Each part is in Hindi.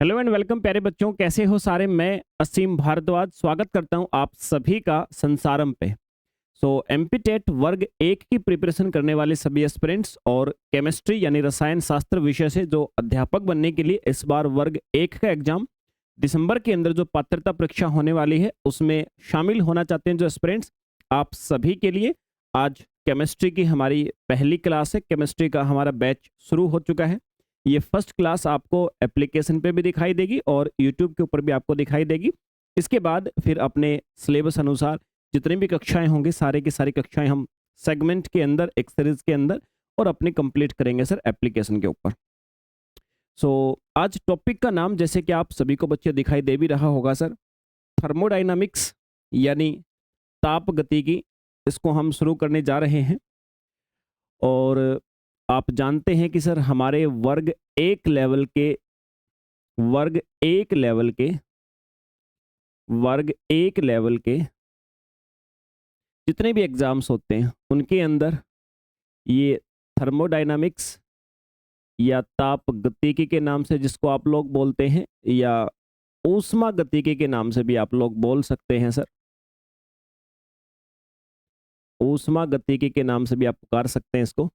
हेलो एंड वेलकम प्यारे बच्चों, कैसे हो सारे। मैं असीम भारद्वाज स्वागत करता हूं आप सभी का संसारम पे। एमपी टेट वर्ग एक की प्रिपरेशन करने वाले सभी एस्पिरेंट्स और केमिस्ट्री यानी रसायन शास्त्र विषय से जो अध्यापक बनने के लिए इस बार वर्ग एक का एग्जाम दिसंबर के अंदर जो पात्रता परीक्षा होने वाली है उसमें शामिल होना चाहते हैं जो एस्पिरेंट्स, आप सभी के लिए आज केमिस्ट्री की हमारी पहली क्लास है। केमिस्ट्री का हमारा बैच शुरू हो चुका है। ये फर्स्ट क्लास आपको एप्लीकेशन पे भी दिखाई देगी और यूट्यूब के ऊपर भी आपको दिखाई देगी। इसके बाद फिर अपने सिलेबस अनुसार जितनी भी कक्षाएं होंगी सारे की सारी कक्षाएं हम सेगमेंट के अंदर एक सीरीज के अंदर और अपने कंप्लीट करेंगे सर एप्लीकेशन के ऊपर। आज टॉपिक का नाम जैसे कि आप सभी को बच्चे दिखाई दे भी रहा होगा सर, थर्मोडाइनामिक्स यानी ताप गतिकी, इसको हम शुरू करने जा रहे हैं। और आप जानते हैं कि सर हमारे वर्ग एक लेवल के वर्ग एक लेवल के वर्ग एक लेवल के जितने भी एग्जाम्स होते हैं उनके अंदर ये थर्मोडायनामिक्स या ताप गतिकी के नाम से जिसको आप लोग बोलते हैं, या ऊष्मा गतिकी के नाम से भी आप लोग बोल सकते हैं सर। ऊष्मा गतिकी के नाम से भी आप पुकार सकते हैं इसको।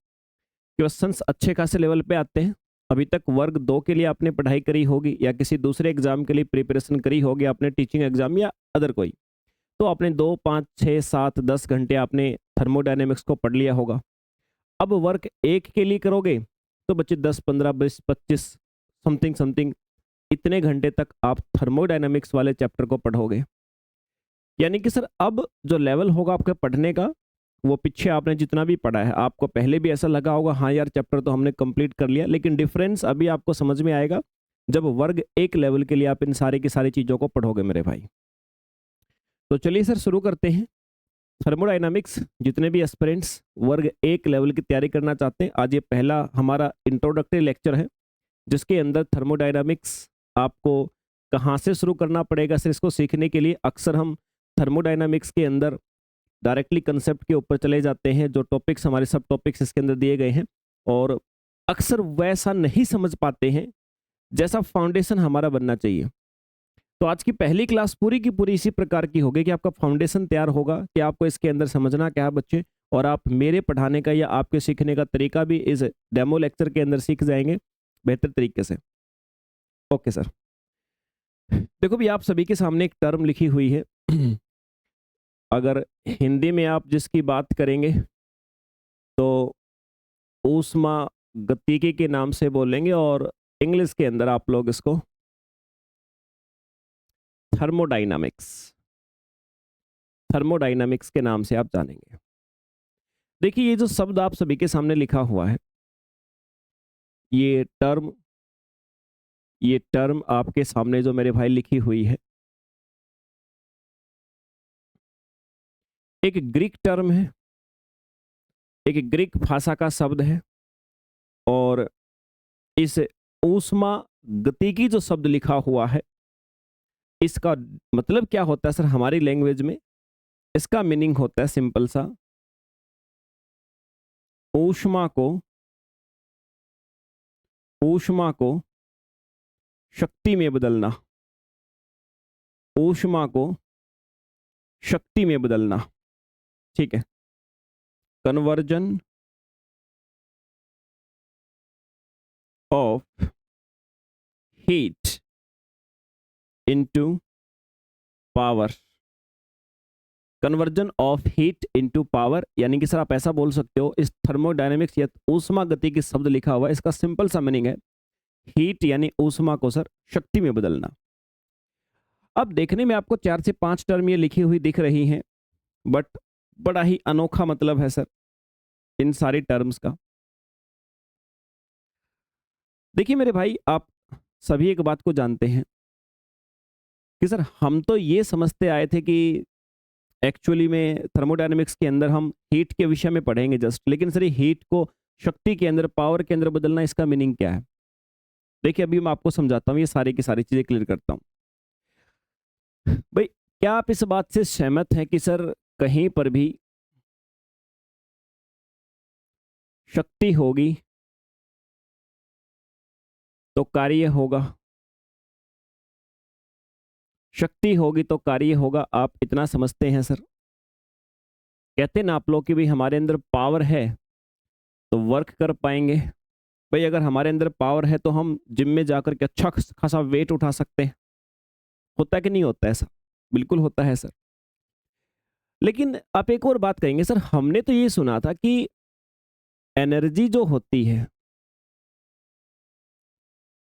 क्वेश्चंस अच्छे खासे लेवल पे आते हैं। अभी तक वर्ग दो के लिए आपने पढ़ाई करी होगी या किसी दूसरे एग्जाम के लिए प्रिपरेशन करी होगी, आपने टीचिंग एग्जाम या अदर कोई, तो आपने 2, 5, 6, 7, 10 घंटे आपने थर्मोडायनेमिक्स को पढ़ लिया होगा। अब वर्ग एक के लिए करोगे तो बच्चे 10, 15, 20, 25 समथिंग समथिंग इतने घंटे तक आप थर्मोडायनेमिक्स वाले चैप्टर को पढ़ोगे। यानी कि सर अब जो लेवल होगा आपके पढ़ने का, वो पीछे आपने जितना भी पढ़ा है आपको पहले भी ऐसा लगा होगा हाँ यार चैप्टर तो हमने कंप्लीट कर लिया, लेकिन डिफरेंस अभी आपको समझ में आएगा जब वर्ग एक लेवल के लिए आप इन सारी की सारी चीजों को पढ़ोगे मेरे भाई। तो चलिए सर शुरू करते हैं। थर्मोडायनामिक्स जितने भी एस्पिरेंट्स वर्ग एक लेवल की तैयारी करना चाहते हैं, आज ये पहला हमारा इंट्रोडक्टरी लेक्चर है जिसके अंदर थर्मोडायनामिक्स आपको कहाँ से शुरू करना पड़ेगा सर इसको सीखने के लिए। अक्सर हम थर्मोडायनामिक्स के अंदर डायरेक्टली कंसेप्ट के ऊपर चले जाते हैं, जो टॉपिक्स हमारे सब टॉपिक्स इसके अंदर दिए गए हैं, और अक्सर वैसा नहीं समझ पाते हैं जैसा फाउंडेशन हमारा बनना चाहिए। तो आज की पहली क्लास पूरी की पूरी इसी प्रकार की होगी कि आपका फाउंडेशन तैयार होगा कि आपको इसके अंदर समझना क्या है बच्चे, और आप मेरे पढ़ाने का या आपके सीखने का तरीका भी इस डेमो लेक्चर के अंदर सीख जाएंगे बेहतर तरीके से। ओके सर, देखो भी आप सभी के सामने एक टर्म लिखी हुई है। अगर हिंदी में आप जिसकी बात करेंगे तो ऊष्मा गतिकी के नाम से बोलेंगे, और इंग्लिश के अंदर आप लोग इसको थर्मोडाइनामिक्स थर्मोडाइनामिक्स के नाम से आप जानेंगे। देखिए ये जो शब्द आप सभी के सामने लिखा हुआ है, ये टर्म ये टर्म आपके सामने जो मेरे भाई लिखी हुई है, एक ग्रीक टर्म है, एक ग्रीक भाषा का शब्द है। और इस ऊष्मा गतिकी जो शब्द लिखा हुआ है इसका मतलब क्या होता है सर हमारी लैंग्वेज में? इसका मीनिंग होता है सिंपल सा, ऊष्मा को ऊष्मा को शक्ति में बदलना। ऊष्मा को शक्ति में बदलना, ठीक है। Conversion of heat into power. Conversion of heat into power, यानी कि सर आप ऐसा बोल सकते हो, इस थर्मोडायनेमिक्स या ऊष्मा गति की शब्द लिखा हुआ है, इसका सिंपल सा मीनिंग है हीट यानी ऊष्मा को सर शक्ति में बदलना। अब देखने में आपको 4 से 5 टर्म ये लिखी हुई दिख रही हैं, बट बड़ा ही अनोखा मतलब है सर इन सारी टर्म्स का। देखिए मेरे भाई, आप सभी एक बात को जानते हैं कि सर हम तो ये समझते आए थे कि एक्चुअली में थर्मोडायनेमिक्स के अंदर हम हीट के विषय में पढ़ेंगे जस्ट, लेकिन सर हीट को शक्ति के अंदर, पावर के अंदर बदलना, इसका मीनिंग क्या है? देखिए अभी मैं आपको समझाता हूँ, ये सारी की सारी चीजें क्लियर करता हूँ। भाई क्या आप इस बात से सहमत हैं कि सर कहीं पर भी शक्ति होगी तो कार्य होगा? शक्ति होगी तो कार्य होगा, आप इतना समझते हैं सर? कहते हैं ना आप लोग कि भाई हमारे अंदर पावर है तो वर्क कर पाएंगे। भाई अगर हमारे अंदर पावर है तो हम जिम में जाकर के अच्छा खासा वेट उठा सकते हैं। होता है कि नहीं होता है ऐसा? बिल्कुल होता है सर। लेकिन आप एक और बात कहेंगे सर, हमने तो ये सुना था कि एनर्जी जो होती है,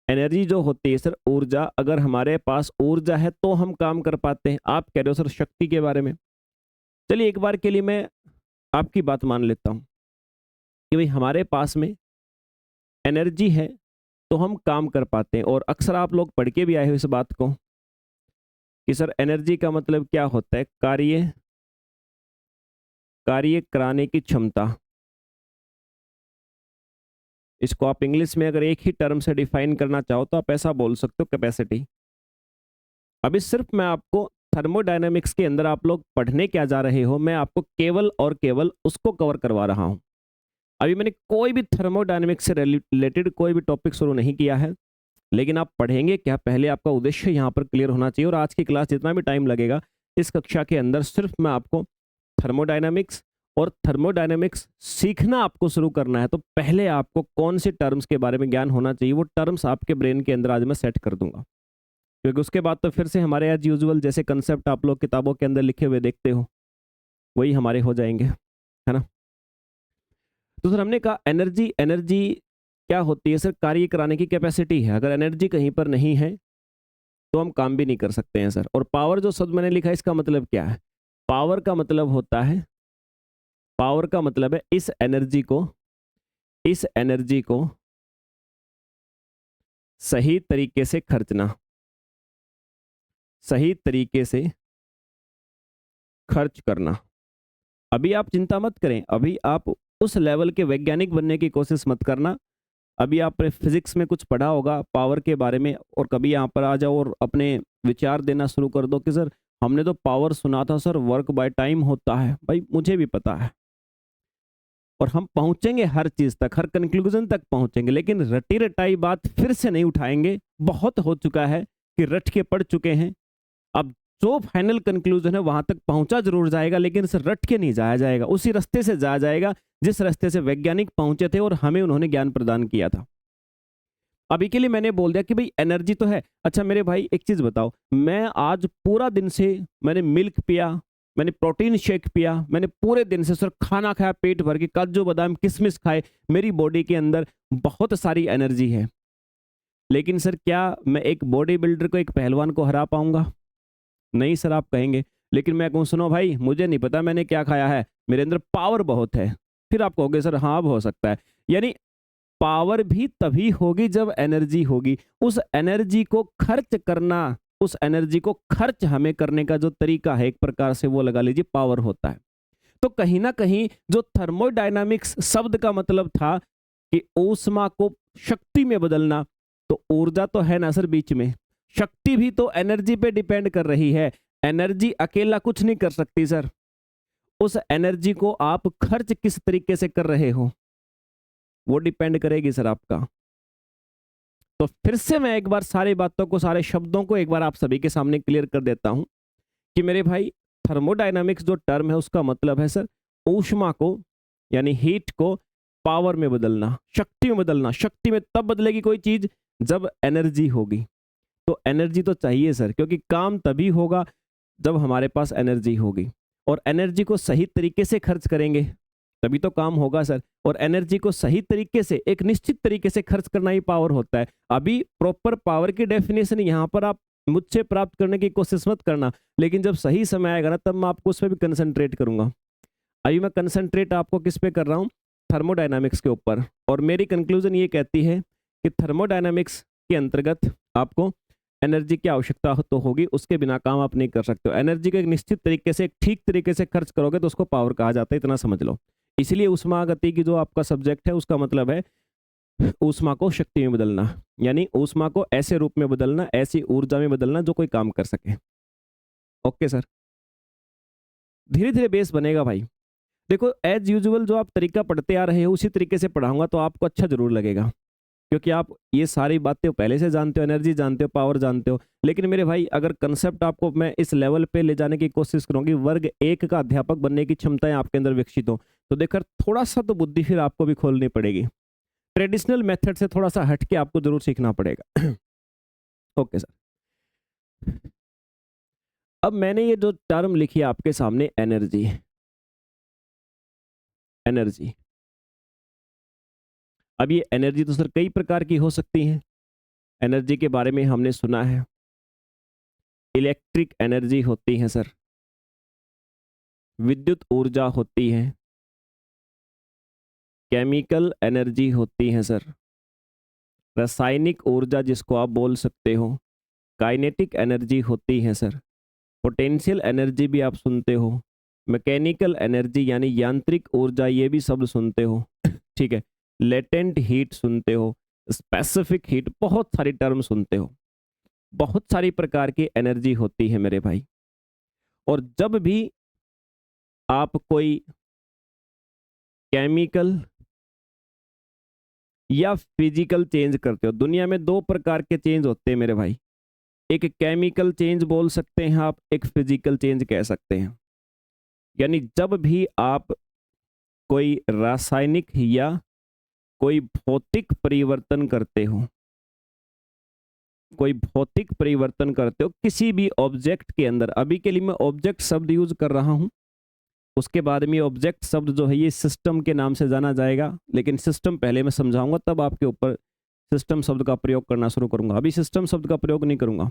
एनर्जी जो होती है सर, ऊर्जा, अगर हमारे पास ऊर्जा है तो हम काम कर पाते हैं। आप कह रहे हो सर शक्ति के बारे में। चलिए एक बार के लिए मैं आपकी बात मान लेता हूं कि भाई हमारे पास में एनर्जी है तो हम काम कर पाते हैं। और अक्सर आप लोग पढ़ के भी आए हो इस बात को कि सर एनर्जी का मतलब क्या होता है? कार्य, कार्य कराने की क्षमता। इसको आप इंग्लिश में अगर एक ही टर्म से डिफाइन करना चाहो तो आप ऐसा बोल सकते हो, कैपेसिटी। अभी सिर्फ मैं आपको थर्मोडायनामिक्स के अंदर आप लोग पढ़ने क्या जा रहे हो, मैं आपको केवल और केवल उसको कवर करवा रहा हूं। अभी मैंने कोई भी थर्मोडायनामिक्स से रिलेटेड कोई भी टॉपिक शुरू नहीं किया है, लेकिन आप पढ़ेंगे क्या, पहले आपका उद्देश्य यहाँ पर क्लियर होना चाहिए। और आज की क्लास जितना भी टाइम लगेगा इस कक्षा के अंदर सिर्फ मैं आपको थर्मोडायनामिक्स, और थर्मोडायनामिक्स सीखना आपको शुरू करना है तो पहले आपको कौन से टर्म्स के बारे में ज्ञान होना चाहिए, वो टर्म्स आपके ब्रेन के अंदर आज मैं सेट कर दूंगा। क्योंकि उसके बाद तो फिर से हमारे एज यूजुअल जैसे कंसेप्ट आप लोग किताबों के अंदर लिखे हुए देखते हो वही हमारे हो जाएंगे, है ना। तो सर हमने कहा एनर्जी, एनर्जी क्या होती है सर? कार्य कराने की कैपेसिटी है। अगर एनर्जी कहीं पर नहीं है तो हम काम भी नहीं कर सकते हैं सर। और पावर जो शब्द मैंने लिखा है इसका मतलब क्या है? पावर का मतलब होता है, पावर का मतलब है इस एनर्जी को, इस एनर्जी को सही तरीके से खर्चना, सही तरीके से खर्च करना। अभी आप चिंता मत करें, अभी आप उस लेवल के वैज्ञानिक बनने की कोशिश मत करना। अभी आपने फिजिक्स में कुछ पढ़ा होगा पावर के बारे में, और कभी यहाँ पर आ जाओ और अपने विचार देना शुरू कर दो कि सर हमने तो पावर सुना था सर, वर्क बाय टाइम होता है। भाई मुझे भी पता है, और हम पहुंचेंगे हर चीज तक, हर कंक्लूजन तक पहुंचेंगे, लेकिन रटी रटाई बात फिर से नहीं उठाएंगे। बहुत हो चुका है कि रट के पढ़ चुके हैं। अब जो फाइनल कंक्लूजन है वहां तक पहुंचा जरूर जाएगा, लेकिन इसे रट के नहीं जाया जाएगा, उसी रास्ते से जाया जाएगा जिस रास्ते से वैज्ञानिक पहुंचे थे और हमें उन्होंने ज्ञान प्रदान किया था। अभी के लिए मैंने बोल दिया कि भाई एनर्जी तो है। अच्छा मेरे भाई एक चीज बताओ, मैं आज पूरा दिन से मैंने मिल्क पिया, मैंने प्रोटीन शेक पिया, मैंने पूरे दिन से सर खाना खाया पेट भर के, काजू बादाम किशमिश खाए, मेरी बॉडी के अंदर बहुत सारी एनर्जी है, लेकिन सर क्या मैं एक बॉडी बिल्डर को, एक पहलवान को हरा पाऊंगा? नहीं सर आप कहेंगे। लेकिन मैं कहूँ सुनो भाई मुझे नहीं पता मैंने क्या खाया है, मेरे अंदर पावर बहुत है। फिर आप कहोगे सर हाँ अब हो सकता है। यानी पावर भी तभी होगी जब एनर्जी होगी। उस एनर्जी को खर्च करना, उस एनर्जी को खर्च हमें करने का जो तरीका है एक प्रकार से वो लगा लीजिए पावर होता है। तो कहीं ना कहीं जो थर्मोडायनामिक्स शब्द का मतलब था कि ऊष्मा को शक्ति में बदलना, तो ऊर्जा तो है ना सर बीच में, शक्ति भी तो एनर्जी पे डिपेंड कर रही है। एनर्जी अकेला कुछ नहीं कर सकती सर, उस एनर्जी को आप खर्च किस तरीके से कर रहे हो वो डिपेंड करेगी सर आपका। तो फिर से मैं एक बार सारी बातों को, सारे शब्दों को एक बार आप सभी के सामने क्लियर कर देता हूं कि मेरे भाई थर्मोडायनामिक्स जो टर्म है उसका मतलब है सर ऊष्मा को, यानी हीट को पावर में बदलना, शक्ति में बदलना। शक्ति में तब बदलेगी कोई चीज जब एनर्जी होगी। तो एनर्जी तो चाहिए सर, क्योंकि काम तभी होगा जब हमारे पास एनर्जी होगी, और एनर्जी को सही तरीके से खर्च करेंगे तभी तो काम होगा सर। और एनर्जी को सही तरीके से, एक निश्चित तरीके से खर्च करना ही पावर होता है। अभी प्रॉपर पावर की डेफिनेशन यहाँ पर आप मुझसे प्राप्त करने की कोशिश मत करना, लेकिन जब सही समय आएगा ना तब मैं आपको उस पर भी कंसंट्रेट करूंगा। अभी मैं कंसंट्रेट आपको किस पे कर रहा हूँ? थर्मोडायनामिक्स के ऊपर। और मेरी कंक्लूजन ये कहती है कि थर्मोडायनामिक्स के अंतर्गत आपको एनर्जी की आवश्यकता तो होगी, उसके बिना काम आप नहीं कर सकते हो। एनर्जी को एक निश्चित तरीके से, एक ठीक तरीके से खर्च करोगे तो उसको पावर कहा जाता है, इतना समझ लो। इसलिए ऊष्मा गति की जो आपका सब्जेक्ट है उसका मतलब है ऊष्मा को शक्ति में बदलना, यानी ऊष्मा को ऐसे रूप में बदलना, ऐसी ऊर्जा में बदलना जो कोई काम कर सके। ओके सर, धीरे धीरे बेस बनेगा भाई। देखो एज यूजुअल जो आप तरीका पढ़ते आ रहे हो उसी तरीके से पढ़ाऊंगा तो आपको अच्छा जरूर लगेगा। क्योंकि आप ये सारी बातें पहले से जानते हो, एनर्जी जानते हो, पावर जानते हो। लेकिन मेरे भाई अगर कंसेप्ट आपको मैं इस लेवल पे ले जाने की कोशिश करूंगी, वर्ग 1 का अध्यापक बनने की क्षमताएं आपके अंदर विकसित हो, तो देखकर थोड़ा सा तो बुद्धि फिर आपको भी खोलनी पड़ेगी। ट्रेडिशनल मेथड से थोड़ा सा हटके आपको जरूर सीखना पड़ेगा। Okay sir. अब मैंने ये जो टर्म लिखी है आपके सामने, एनर्जी, एनर्जी। अब ये एनर्जी तो सर कई प्रकार की हो सकती है। एनर्जी के बारे में हमने सुना है, इलेक्ट्रिक एनर्जी होती है सर, विद्युत ऊर्जा होती है, केमिकल एनर्जी होती है सर, रासायनिक ऊर्जा जिसको आप बोल सकते हो, काइनेटिक एनर्जी होती है सर, पोटेंशियल एनर्जी भी आप सुनते हो, मैकेनिकल एनर्जी यानी यांत्रिक ऊर्जा, ये भी शब्द सुनते हो। ठीक है, लेटेंट हीट सुनते हो, स्पेसिफिक हीट, बहुत सारी टर्म सुनते हो। बहुत सारी प्रकार की एनर्जी होती है मेरे भाई। और जब भी आप कोई केमिकल या फिजिकल चेंज करते हो, दुनिया में दो प्रकार के चेंज होते हैं मेरे भाई। एक केमिकल चेंज बोल सकते हैं आप, एक फिजिकल चेंज कह सकते हैं। यानी जब भी आप कोई रासायनिक या कोई भौतिक परिवर्तन करते हो, कोई भौतिक परिवर्तन करते हो किसी भी ऑब्जेक्ट के अंदर, अभी के लिए मैं ऑब्जेक्ट शब्द यूज कर रहा हूं, उसके बाद में ऑब्जेक्ट शब्द जो है ये सिस्टम के नाम से जाना जाएगा, लेकिन सिस्टम पहले मैं समझाऊंगा, तब आपके ऊपर सिस्टम शब्द का प्रयोग करना शुरू करूंगा। अभी सिस्टम शब्द का प्रयोग नहीं करूंगा,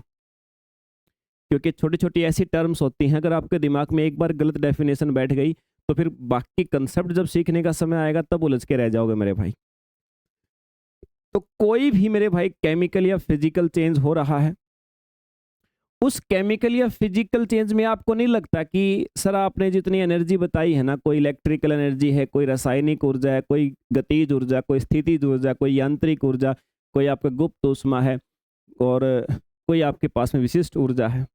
क्योंकि छोटी छोटी ऐसी टर्म्स होती हैं, अगर आपके दिमाग में एक बार गलत डेफिनेशन बैठ गई तो फिर बाकी कंसेप्ट जब सीखने का समय आएगा तब उलझ के रह जाओगे मेरे भाई। तो कोई भी मेरे भाई केमिकल या फिजिकल चेंज हो रहा है, उस केमिकल या फिजिकल चेंज में आपको नहीं लगता कि सर आपने जितनी एनर्जी बताई है ना, कोई इलेक्ट्रिकल एनर्जी है, कोई रासायनिक ऊर्जा है, कोई गतिज ऊर्जा, कोई स्थितिज ऊर्जा, कोई यांत्रिक ऊर्जा, कोई आपका गुप्त ऊष्मा है, और कोई आपके पास में विशिष्ट ऊर्जा है।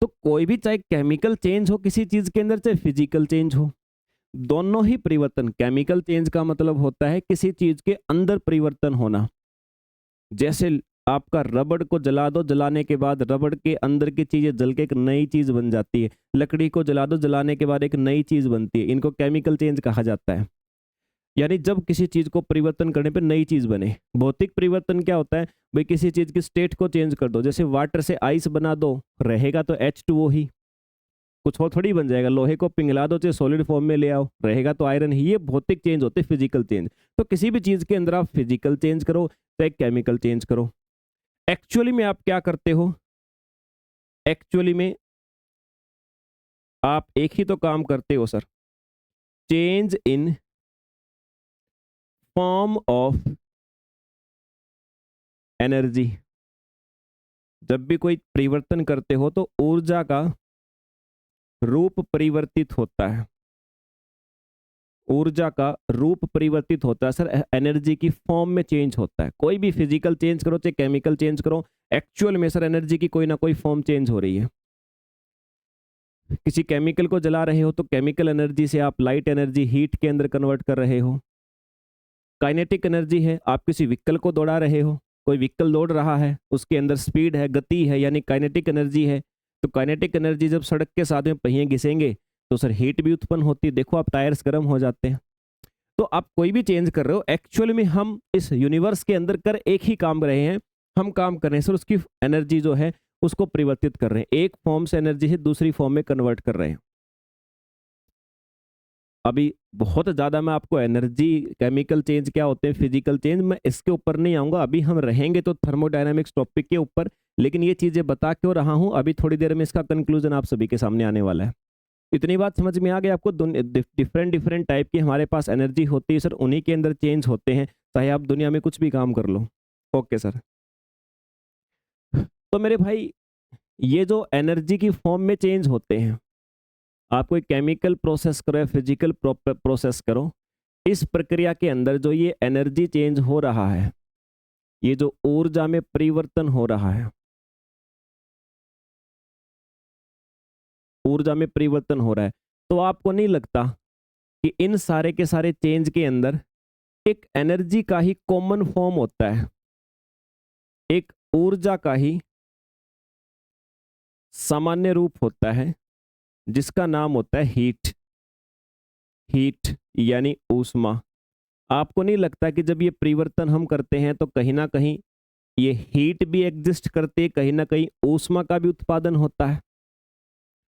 तो कोई भी चाहे केमिकल चेंज हो किसी चीज के अंदर, चाहे फिजिकल चेंज हो, दोनों ही परिवर्तन, केमिकल चेंज का मतलब होता है किसी चीज के अंदर परिवर्तन होना। जैसे आपका रबड़ को जला दो, जलाने के बाद रबड़ के अंदर की चीजें जल के एक नई चीज बन जाती है। लकड़ी को जला दो, जलाने के बाद एक नई चीज बनती है। इनको केमिकल चेंज कहा जाता है। यानी जब किसी चीज को परिवर्तन करने पे नई चीज बने। भौतिक परिवर्तन क्या होता है भाई, किसी चीज की स्टेट को चेंज कर दो, जैसे वाटर से आइस बना दो, रहेगा तो H2O ही, कुछ और थोड़ी बन जाएगा। लोहे को पिघला दो, चाहे सॉलिड फॉर्म में ले आओ, रहेगा तो आयरन ही। ये भौतिक चेंज होते हैं, फिजिकल चेंज। तो किसी भी चीज के अंदर आप फिजिकल चेंज करो चाहे केमिकल चेंज करो, एक्चुअली में आप क्या करते हो, एक्चुअली में आप एक ही तो काम करते हो sir, change in form of energy. जब भी कोई परिवर्तन करते हो तो ऊर्जा का रूप परिवर्तित होता है, ऊर्जा का रूप परिवर्तित होता है सर, एनर्जी की फॉर्म में चेंज होता है। कोई भी फिजिकल चेंज करो चाहे केमिकल चेंज करो, एक्चुअल में सर एनर्जी की कोई ना कोई फॉर्म चेंज हो रही है। किसी केमिकल को जला रहे हो तो केमिकल एनर्जी से आप लाइट एनर्जी, हीट के अंदर कन्वर्ट कर रहे हो। काइनेटिक एनर्जी है, आप किसी व्हीकल को दौड़ा रहे हो, कोई व्हीकल दौड़ रहा है, उसके अंदर स्पीड है, गति है, यानी काइनेटिक एनर्जी है। तो काइनेटिक एनर्जी जब सड़क के साथ में पहिए घिसेंगे तो सर हीट भी उत्पन्न होती है। देखो आप टायर्स गर्म हो जाते हैं। तो आप कोई भी चेंज कर रहे हो, एक्चुअल में हम इस यूनिवर्स के अंदर कर एक ही काम कर रहे हैं। हम काम कर रहे हैं सर, उसकी एनर्जी जो है उसको परिवर्तित कर रहे हैं, एक फॉर्म से एनर्जी है दूसरी फॉर्म में कन्वर्ट कर रहे हैं। अभी बहुत ज़्यादा मैं आपको एनर्जी, केमिकल चेंज क्या होते हैं, फिजिकल चेंज, मैं इसके ऊपर नहीं आऊँगा। अभी हम रहेंगे तो थर्मोडायनामिक्स टॉपिक के ऊपर, लेकिन ये चीज़ें बता क्यों रहा हूँ, अभी थोड़ी देर में इसका कंक्लूजन आप सभी के सामने आने वाला है। इतनी बात समझ में आ गई आपको? डिफरेंट डिफरेंट टाइप की हमारे पास एनर्जी होती है सर, उन्हीं के अंदर चेंज होते हैं, चाहे आप दुनिया में कुछ भी काम कर लो। Okay sir. तो मेरे भाई ये जो एनर्जी की फॉर्म में चेंज होते हैं, आप कोई केमिकल प्रोसेस करो या फिजिकल प्रोसेस करो, इस प्रक्रिया के अंदर जो ये एनर्जी चेंज हो रहा है, ये जो ऊर्जा में परिवर्तन हो रहा है, ऊर्जा में परिवर्तन हो रहा है, तो आपको नहीं लगता कि इन सारे के सारे चेंज के अंदर एक एनर्जी का ही कॉमन फॉर्म होता है, एक ऊर्जा का ही सामान्य रूप होता है जिसका नाम होता है हीट। हीट यानी ऊष्मा। आपको नहीं लगता कि जब ये परिवर्तन हम करते हैं तो कहीं ना कहीं ये हीट भी एग्जिस्ट करती है, कहीं ना कहीं ऊष्मा का भी उत्पादन होता है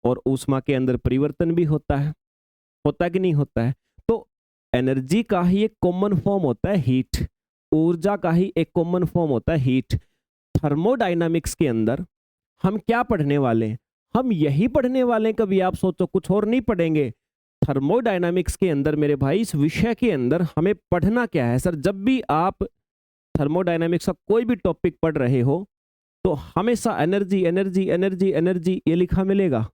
और ऊष्मा के अंदर परिवर्तन भी होता है कि नहीं होता है? तो एनर्जी का ही एक कॉमन फॉर्म होता है हीट, ऊर्जा का ही एक कॉमन फॉर्म होता है हीट। थर्मोडायनामिक्स के अंदर हम क्या पढ़ने वाले हैं? हम यही पढ़ने वाले हैं, कभी आप सोचो कुछ और नहीं पढ़ेंगे। थर्मोडायनामिक्स के अंदर मेरे भाई, इस विषय के अंदर हमें पढ़ना क्या है सर? जब भी आप थर्मोडायनामिक्स का कोई भी टॉपिक पढ़ रहे हो तो हमेशा एनर्जी एनर्जी एनर्जी एनर्जी ये लिखा मिलेगा।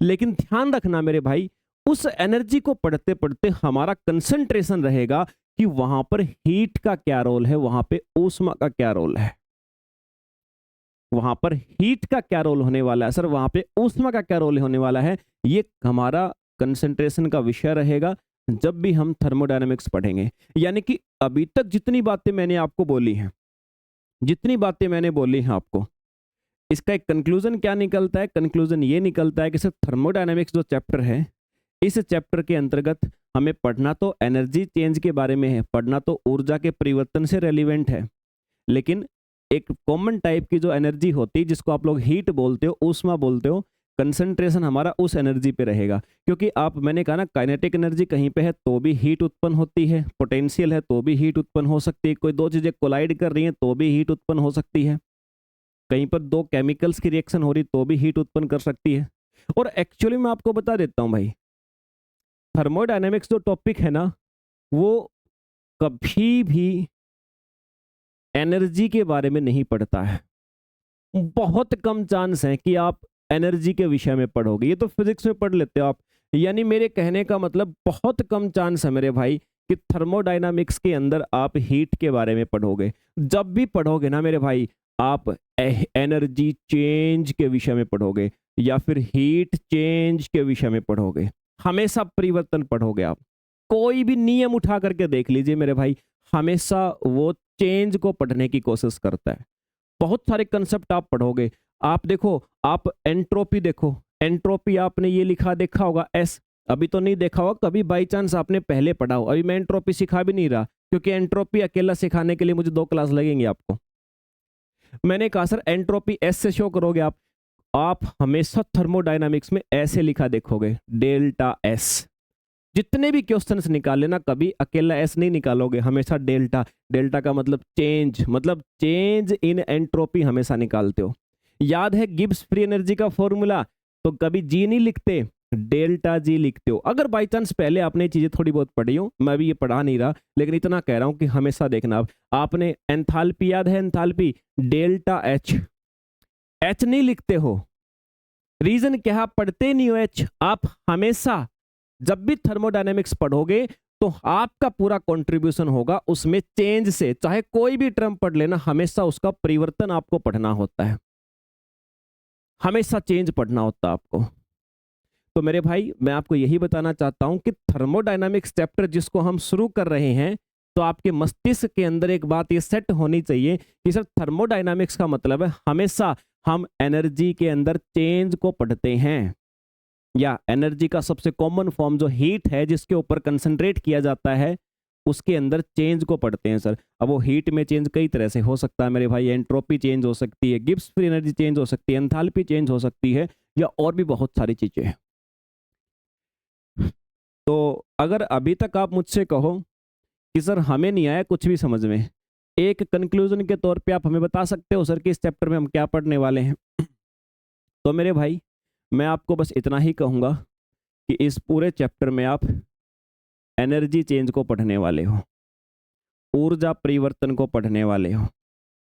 लेकिन ध्यान रखना मेरे भाई, उस एनर्जी को पढ़ते पढ़ते हमारा कंसंट्रेशन रहेगा कि वहां पर हीट का क्या रोल है, वहां पे ऊष्मा का क्या रोल है, वहां पर हीट का क्या रोल होने वाला है सर, वहां पे ऊष्मा का क्या रोल होने वाला है। ये हमारा कंसंट्रेशन का विषय रहेगा जब भी हम थर्मोडायनामिक्स पढ़ेंगे। यानी कि अभी तक जितनी बातें मैंने आपको बोली हैं, जितनी बातें मैंने बोली हैं आपको, इसका एक कंक्लूजन क्या निकलता है? कंक्लूजन ये निकलता है कि सर थर्मोडायनामिक्स जो चैप्टर है, इस चैप्टर के अंतर्गत हमें पढ़ना तो एनर्जी चेंज के बारे में है, पढ़ना तो ऊर्जा के परिवर्तन से रेलिवेंट है, लेकिन एक कॉमन टाइप की जो एनर्जी होती है जिसको आप लोग हीट बोलते हो, ऊष्मा बोलते हो, कंसंट्रेशन हमारा उस एनर्जी पे रहेगा। क्योंकि आप, मैंने कहा ना, काइनेटिक एनर्जी कहीं पे है तो भी हीट उत्पन्न होती है, पोटेंशियल है तो भी हीट उत्पन्न हो सकती है, कोई दो चीजें कोलाइड कर रही हैं तो भी हीट उत्पन्न हो सकती है, कहीं पर दो केमिकल्स की रिएक्शन हो रही तो भी हीट उत्पन्न कर सकती है। और एक्चुअली मैं आपको बता देता हूं भाई, थर्मोडायनेमिक्स जो टॉपिक है ना, वो कभी भी एनर्जी के बारे में नहीं पढ़ता है। बहुत कम चांस है कि आप एनर्जी के विषय में पढ़ोगे, ये तो फिजिक्स में पढ़ लेते हो आप। यानी मेरे कहने का मतलब बहुत कम चांस है मेरे भाई कि थर्मोडायनामिक्स के अंदर आप हीट के बारे में पढ़ोगे। जब भी पढ़ोगे ना मेरे भाई, आप एनर्जी चेंज के विषय में पढ़ोगे या फिर हीट चेंज के विषय में पढ़ोगे, हमेशा परिवर्तन पढ़ोगे आप। कोई भी नियम उठा करके देख लीजिए मेरे भाई, हमेशा वो चेंज को पढ़ने की कोशिश करता है। बहुत सारे कंसेप्ट आप पढ़ोगे, आप देखो, आप एंट्रोपी देखो, एंट्रोपी आपने ये लिखा देखा होगा एस, अभी तो नहीं देखा होगा, कभी बाई चांस आपने पहले पढ़ा हो। अभी मैं एंट्रोपी सिखा भी नहीं रहा क्योंकि एंट्रोपी अकेला सिखाने के लिए मुझे 2 क्लास लगेंगे आपको। मैंने कहा सर एंट्रोपी एस से शो करोगे आप हमेशा थर्मोडायनामिक्स में ऐसे लिखा देखोगे, डेल्टा एस। जितने भी क्वेश्चंस निकाले ना, कभी अकेला एस नहीं निकालोगे, हमेशा डेल्टा। डेल्टा का मतलब चेंज, मतलब चेंज इन एंट्रोपी हमेशा निकालते हो। याद है गिब्स फ्री एनर्जी का फॉर्मूला? तो कभी जी नहीं लिखते, डेल्टा जी लिखते हो। अगर बाई चांस पहले आपने चीजें थोड़ी बहुत पढ़ी हो, मैं भी ये पढ़ा नहीं रहा, लेकिन इतना कह रहा हूं कि हमेशा देखना। अब आपने एंथैल्पी याद है? एंथैल्पी डेल्टा एच, एच नहीं लिखते हो। रीजन क्या? आप पढ़ते नहीं हो एच। आप हमेशा जब भी थर्मोडायनेमिक्स पढ़ोगे तो आपका पूरा कंट्रीब्यूशन होगा उसमें चेंज से। चाहे कोई भी टर्म पढ़ लेना, हमेशा उसका परिवर्तन आपको पढ़ना होता है, हमेशा चेंज पढ़ना होता है आपको। तो मेरे भाई, मैं आपको यही बताना चाहता हूं कि थर्मोडायनामिक्स चैप्टर जिसको हम शुरू कर रहे हैं, तो आपके मस्तिष्क के अंदर एक बात ये सेट होनी चाहिए कि सर थर्मोडायनामिक्स का मतलब है हमेशा हम एनर्जी के अंदर चेंज को पढ़ते हैं, या एनर्जी का सबसे कॉमन फॉर्म जो हीट है जिसके ऊपर कंसंट्रेट किया जाता है, उसके अंदर चेंज को पढ़ते हैं सर। अब वो हीट में चेंज कई तरह से हो सकता है मेरे भाई, एंट्रोपी चेंज हो सकती है, गिब्स फ्री एनर्जी चेंज हो सकती है, एंथैल्पी चेंज हो सकती है, या और भी बहुत सारी चीजें हैं। तो अगर अभी तक आप मुझसे कहो कि सर हमें नहीं आया कुछ भी समझ में, एक कंक्लूजन के तौर पे आप हमें बता सकते हो सर कि इस चैप्टर में हम क्या पढ़ने वाले हैं? तो मेरे भाई, मैं आपको बस इतना ही कहूंगा कि इस पूरे चैप्टर में आप एनर्जी चेंज को पढ़ने वाले हो, ऊर्जा परिवर्तन को पढ़ने वाले हो।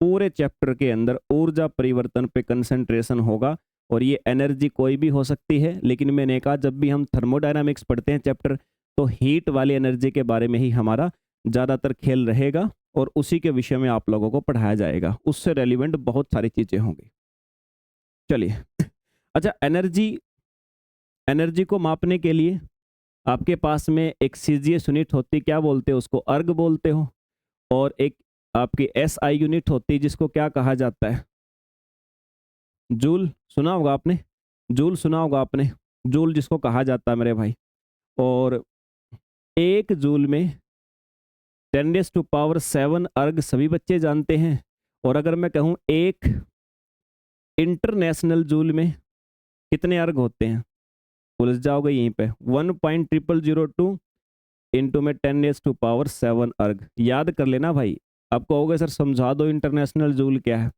पूरे चैप्टर के अंदर ऊर्जा परिवर्तन पे कंसंट्रेशन होगा, और ये एनर्जी कोई भी हो सकती है, लेकिन मैंने कहा जब भी हम थर्मोडायनामिक्स पढ़ते हैं चैप्टर, तो हीट वाली एनर्जी के बारे में ही हमारा ज़्यादातर खेल रहेगा, और उसी के विषय में आप लोगों को पढ़ाया जाएगा। उससे रेलिवेंट बहुत सारी चीज़ें होंगी। चलिए, अच्छा, एनर्जी को मापने के लिए आपके पास में एक सीजीएस यूनिट होती, क्या बोलते हो उसको, अर्ग बोलते हो, और एक आपकी एसआई यूनिट होती है जिसको क्या कहा जाता है, जूल। सुना होगा आपने, जूल सुना होगा आपने, जूल जिसको कहा जाता है मेरे भाई। और एक जूल में 10⁻⁷ अर्ग सभी बच्चे जानते हैं। और अगर मैं कहूँ एक इंटरनेशनल जूल में कितने अर्ग होते हैं, उलझ जाओगे यहीं पे, 1.0002 इंटू में 10⁻⁷ अर्ग। याद कर लेना भाई। आप कहोगे सर समझा दो इंटरनेशनल जूल क्या है,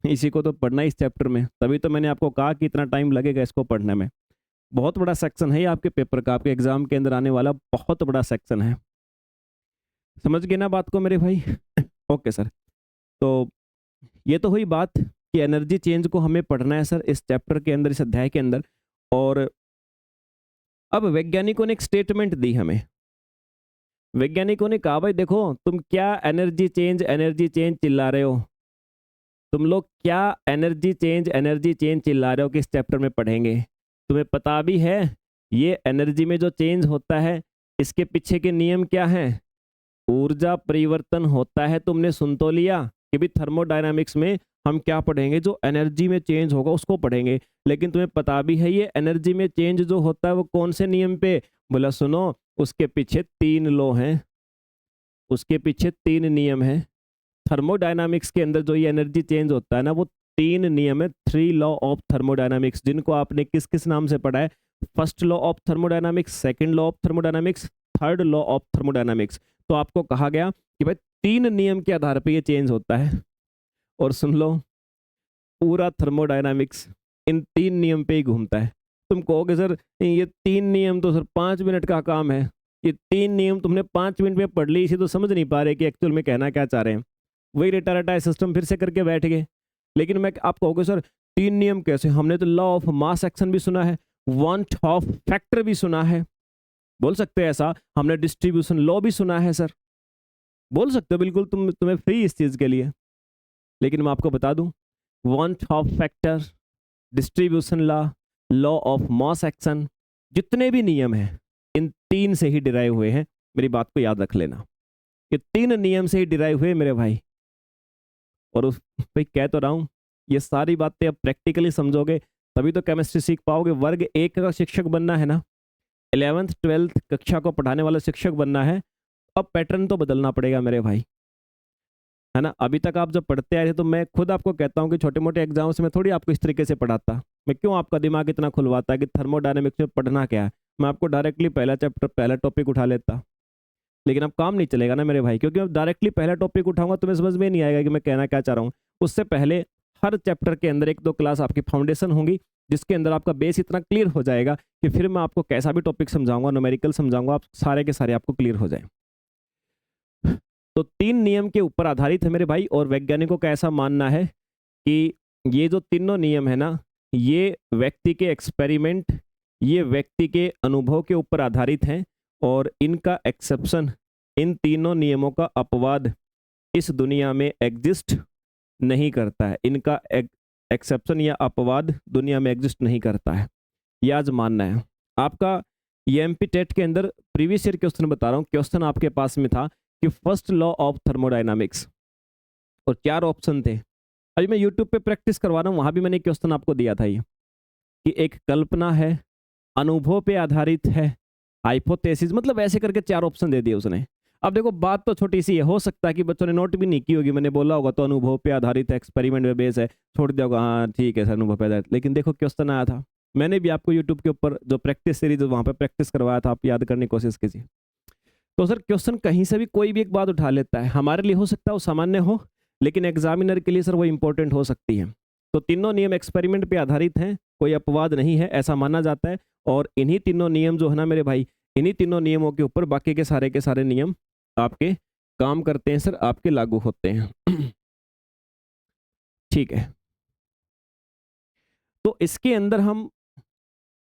इसी को तो पढ़ना है इस चैप्टर में, तभी तो मैंने आपको कहा कि इतना टाइम लगेगा इसको पढ़ने में। बहुत बड़ा सेक्शन है ये आपके पेपर का, आपके एग्जाम के अंदर आने वाला बहुत बड़ा सेक्शन है। समझ गए ना बात को मेरे भाई? Okay sir. तो ये तो हुई बात कि एनर्जी चेंज को हमें पढ़ना है सर इस चैप्टर के अंदर, इस अध्याय के अंदर। और अब वैज्ञानिकों ने एक स्टेटमेंट दी हमें। वैज्ञानिकों ने कहा भाई देखो तुम क्या एनर्जी चेंज चिल्ला रहे हो, तुम लोग क्या एनर्जी चेंज चिल्ला रहे हो कि इस चैप्टर में पढ़ेंगे। तुम्हें पता भी है ये एनर्जी में जो चेंज होता है इसके पीछे के नियम क्या हैं, ऊर्जा परिवर्तन होता है। तुमने सुन तो लिया कि भी थर्मोडायनामिक्स में हम क्या पढ़ेंगे, जो एनर्जी में चेंज होगा उसको पढ़ेंगे। लेकिन तुम्हें पता भी है ये एनर्जी में चेंज जो होता है वो कौन से नियम पे, बोला सुनो उसके पीछे 3 लॉ हैं, उसके पीछे 3 नियम हैं। थर्मोडायनामिक्स के अंदर जो ये एनर्जी चेंज होता है ना, वो 3 नियम है, 3 लॉ ऑफ थर्मोडायनामिक्स, जिनको आपने किस किस नाम से पढ़ा है, first law of thermodynamics, second law of thermodynamics, third law of thermodynamics. तो आपको कहा गया कि भाई 3 नियम के आधार पर ये चेंज होता है। और सुन लो पूरा थर्मोडायनामिक्स इन 3 नियम पे ही घूमता है। तुम कहोगे सर ये 3 नियम तो सर 5 मिनट का काम है, ये 3 नियम तुमने 5 मिनट में पढ़ ली, इसे तो समझ नहीं पा रहे कि एक्चुअल में कहना क्या चाह रहे हैं। वही रटा रटाया सिस्टम फिर से करके बैठ गए। लेकिन मैं आप कहोगे सर 3 नियम कैसे, हमने तो लॉ ऑफ मास एक्शन भी सुना है, वांट ऑफ फैक्टर भी सुना है, बोल सकते हैं ऐसा, हमने डिस्ट्रीब्यूशन लॉ भी सुना है सर, बोल सकते हो बिल्कुल, तुम्हें फ्री इस चीज के लिए। लेकिन मैं आपको बता दूं want of factor, distribution law of mass action, जितने भी नियम हैं इन 3 से ही डिराइव हुए हैं। मेरी बात को याद रख लेना, ये 3 नियम से ही डिराइव हुए मेरे भाई। और उस भाई कह तो रहा हूं ये सारी बातें अब प्रैक्टिकली समझोगे तभी तो केमिस्ट्री सीख पाओगे। वर्ग 1 का शिक्षक बनना है ना, 11th 12th कक्षा को पढ़ाने वाला शिक्षक बनना है, अब पैटर्न तो बदलना पड़ेगा मेरे भाई, है ना। अभी तक आप जब पढ़ते आए थे तो मैं खुद आपको कहता हूं कि छोटे मोटे एग्जाम्स में थोड़ी आपको इस तरीके से पढ़ाता, मैं क्यों आपका दिमाग इतना खुलवाता कि थर्मोडायनेमिक्स में पढ़ना क्या है, मैं आपको डायरेक्टली पहला चैप्टर पहला टॉपिक उठा लेता। लेकिन अब काम नहीं चलेगा ना मेरे भाई, क्योंकि मैं डायरेक्टली पहला टॉपिक उठाऊंगा तुम्हें समझ में नहीं आएगा कि मैं कहना क्या चाह रहा हूँ। उससे पहले हर चैप्टर के अंदर 1-2 क्लास आपकी फाउंडेशन होंगी, जिसके अंदर आपका बेस इतना क्लियर हो जाएगा कि फिर मैं आपको कैसा भी टॉपिक समझाऊंगा, न्यूमेरिकल समझाऊंगा, आप सारे के सारे आपको क्लियर हो जाए। तो 3 नियम के ऊपर आधारित है मेरे भाई, और वैज्ञानिकों का ऐसा मानना है कि ये जो तीनों नियम है ना, ये व्यक्ति के एक्सपेरिमेंट, ये व्यक्ति के अनुभव के ऊपर आधारित हैं, और इनका एक्सेप्शन, इन तीनों नियमों का अपवाद इस दुनिया में एग्जिस्ट नहीं करता है। इनका एक्सेप्शन या अपवाद दुनिया में एग्जिस्ट नहीं करता है, यह आज मानना है आपका। ये एमपी टेट के अंदर प्रीवियस ईयर क्वेश्चन बता रहा हूँ, क्वेश्चन आपके पास में था कि फर्स्ट लॉ ऑफ थर्मोडायनामिक्स, और 4 ऑप्शन थे। अभी मैं यूट्यूब पे प्रैक्टिस करवा रहा हूँ, वहां भी मैंने क्वेश्चन आपको दिया था ये कि एक कल्पना है, अनुभव पे आधारित है, हाइपोथेसिस, मतलब ऐसे करके 4 ऑप्शन दे दिए उसने। अब देखो बात तो छोटी सी है, हो सकता है कि बच्चों ने नोट भी नहीं की होगी, मैंने बोला होगा तो अनुभव पे आधारित है, एक्सपेरिमेंट में बेस है, छोड़ दिया होगा हाँ ठीक है सर अनुभव पे आधारित। लेकिन देखो क्वेश्चन आया था, मैंने भी आपको यूट्यूब के ऊपर जो प्रैक्टिस सीरीज वहां पर प्रैक्टिस करवाया था, आप याद करने की कोशिश कीजिए। तो सर क्वेश्चन कहीं से भी कोई भी एक बात उठा लेता है, हमारे लिए हो सकता है वो सामान्य हो, लेकिन एग्जामिनर के लिए सर वो इंपॉर्टेंट हो सकती है। तो तीनों नियम एक्सपेरिमेंट पे आधारित हैं, कोई अपवाद नहीं है ऐसा माना जाता है, और इन्हीं तीनों नियम जो है ना मेरे भाई, इन्हीं तीनों नियमों के ऊपर बाकी के सारे नियम आपके काम करते हैं सर, आपके लागू होते हैं। ठीक है, तो इसके अंदर हम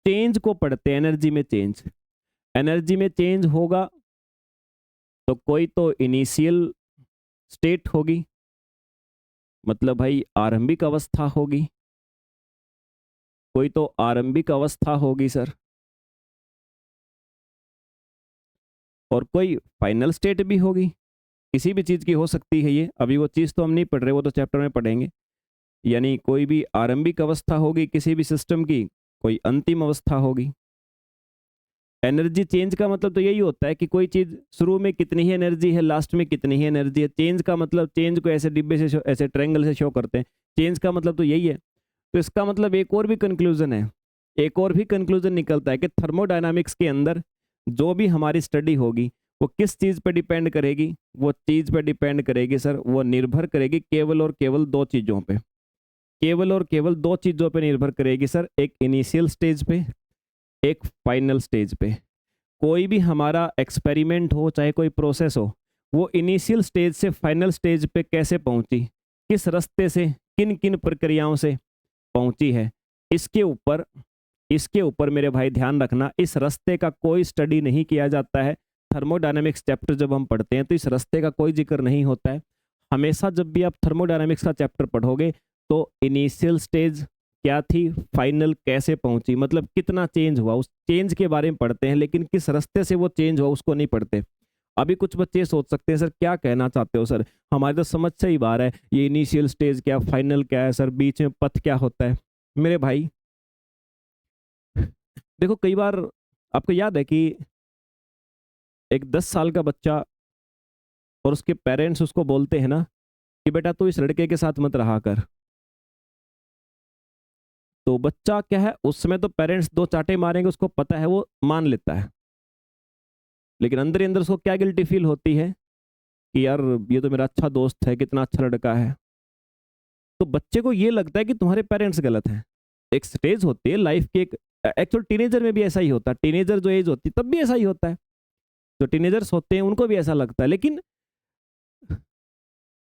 चेंज को पढ़ते हैं, एनर्जी में चेंज। एनर्जी में चेंज होगा तो कोई तो इनिशियल स्टेट होगी, मतलब भाई आरंभिक अवस्था होगी, कोई तो आरंभिक अवस्था होगी सर, और कोई फाइनल स्टेट भी होगी, किसी भी चीज़ की हो सकती है ये। अभी वो चीज़ तो हम नहीं पढ़ रहे, वो तो चैप्टर में पढ़ेंगे। यानी कोई भी आरंभिक अवस्था होगी किसी भी सिस्टम की, कोई अंतिम अवस्था होगी। एनर्जी चेंज का मतलब तो यही होता है कि कोई चीज़ शुरू में कितनी ही एनर्जी है, लास्ट में कितनी ही एनर्जी है। चेंज का मतलब, चेंज को ऐसे डिब्बे से ऐसे ट्रायंगल से शो करते हैं, चेंज का मतलब तो यही है। तो इसका मतलब एक और भी कंक्लूजन है, एक और भी कंक्लूजन निकलता है कि थर्मोडायनामिक्स के अंदर जो भी हमारी स्टडी होगी वो किस चीज़ पे डिपेंड करेगी, वो चीज़ पे डिपेंड करेगी सर, वो निर्भर करेगी केवल और केवल दो चीज़ों पे, केवल और केवल दो चीज़ों पे निर्भर करेगी सर। एक इनिशियल स्टेज पे, एक फाइनल स्टेज पे। कोई भी हमारा एक्सपेरिमेंट हो, चाहे कोई प्रोसेस हो, वो इनिशियल स्टेज से फाइनल स्टेज पे कैसे पहुंची, किस रास्ते से, किन किन प्रक्रियाओं से पहुंची है, इसके ऊपर मेरे भाई ध्यान रखना, इस रास्ते का कोई स्टडी नहीं किया जाता है। थर्मोडायनामिक्स चैप्टर जब हम पढ़ते हैं तो इस रास्ते का कोई जिक्र नहीं होता है। हमेशा जब भी आप थर्मोडायनामिक्स का चैप्टर पढ़ोगे तो इनिशियल स्टेज क्या थी, फाइनल कैसे पहुंची, मतलब कितना चेंज हुआ, उस चेंज के बारे में पढ़ते हैं, लेकिन किस रास्ते से वो चेंज हुआ उसको नहीं पढ़ते। अभी कुछ बच्चे सोच सकते हैं सर क्या कहना चाहते हो सर, हमारी तो समझ से ही बाहर है, ये इनिशियल स्टेज क्या, फाइनल क्या है सर, बीच में पथ क्या होता है। मेरे भाई देखो, कई बार आपको याद है कि एक 10 साल का बच्चा और उसके पेरेंट्स उसको बोलते हैं ना कि बेटा तू इस लड़के के साथ मत रहा कर, तो बच्चा क्या है, उस समय तो पेरेंट्स दो चांटे मारेंगे, उसको पता है, वो मान लेता है। लेकिन अंदर ही अंदर उसको क्या गिल्टी फील होती है कि यार ये तो मेरा अच्छा दोस्त है, कितना अच्छा लड़का है। तो बच्चे को ये लगता है कि तुम्हारे पेरेंट्स गलत हैं। एक स्टेज होती है लाइफ की, एक एक्चुअल टीनेजर में भी ऐसा ही होता है, टीनेजर जो एज होती है तब भी ऐसा ही होता है, जो टीनेजर्स होते हैं उनको भी ऐसा लगता है। लेकिन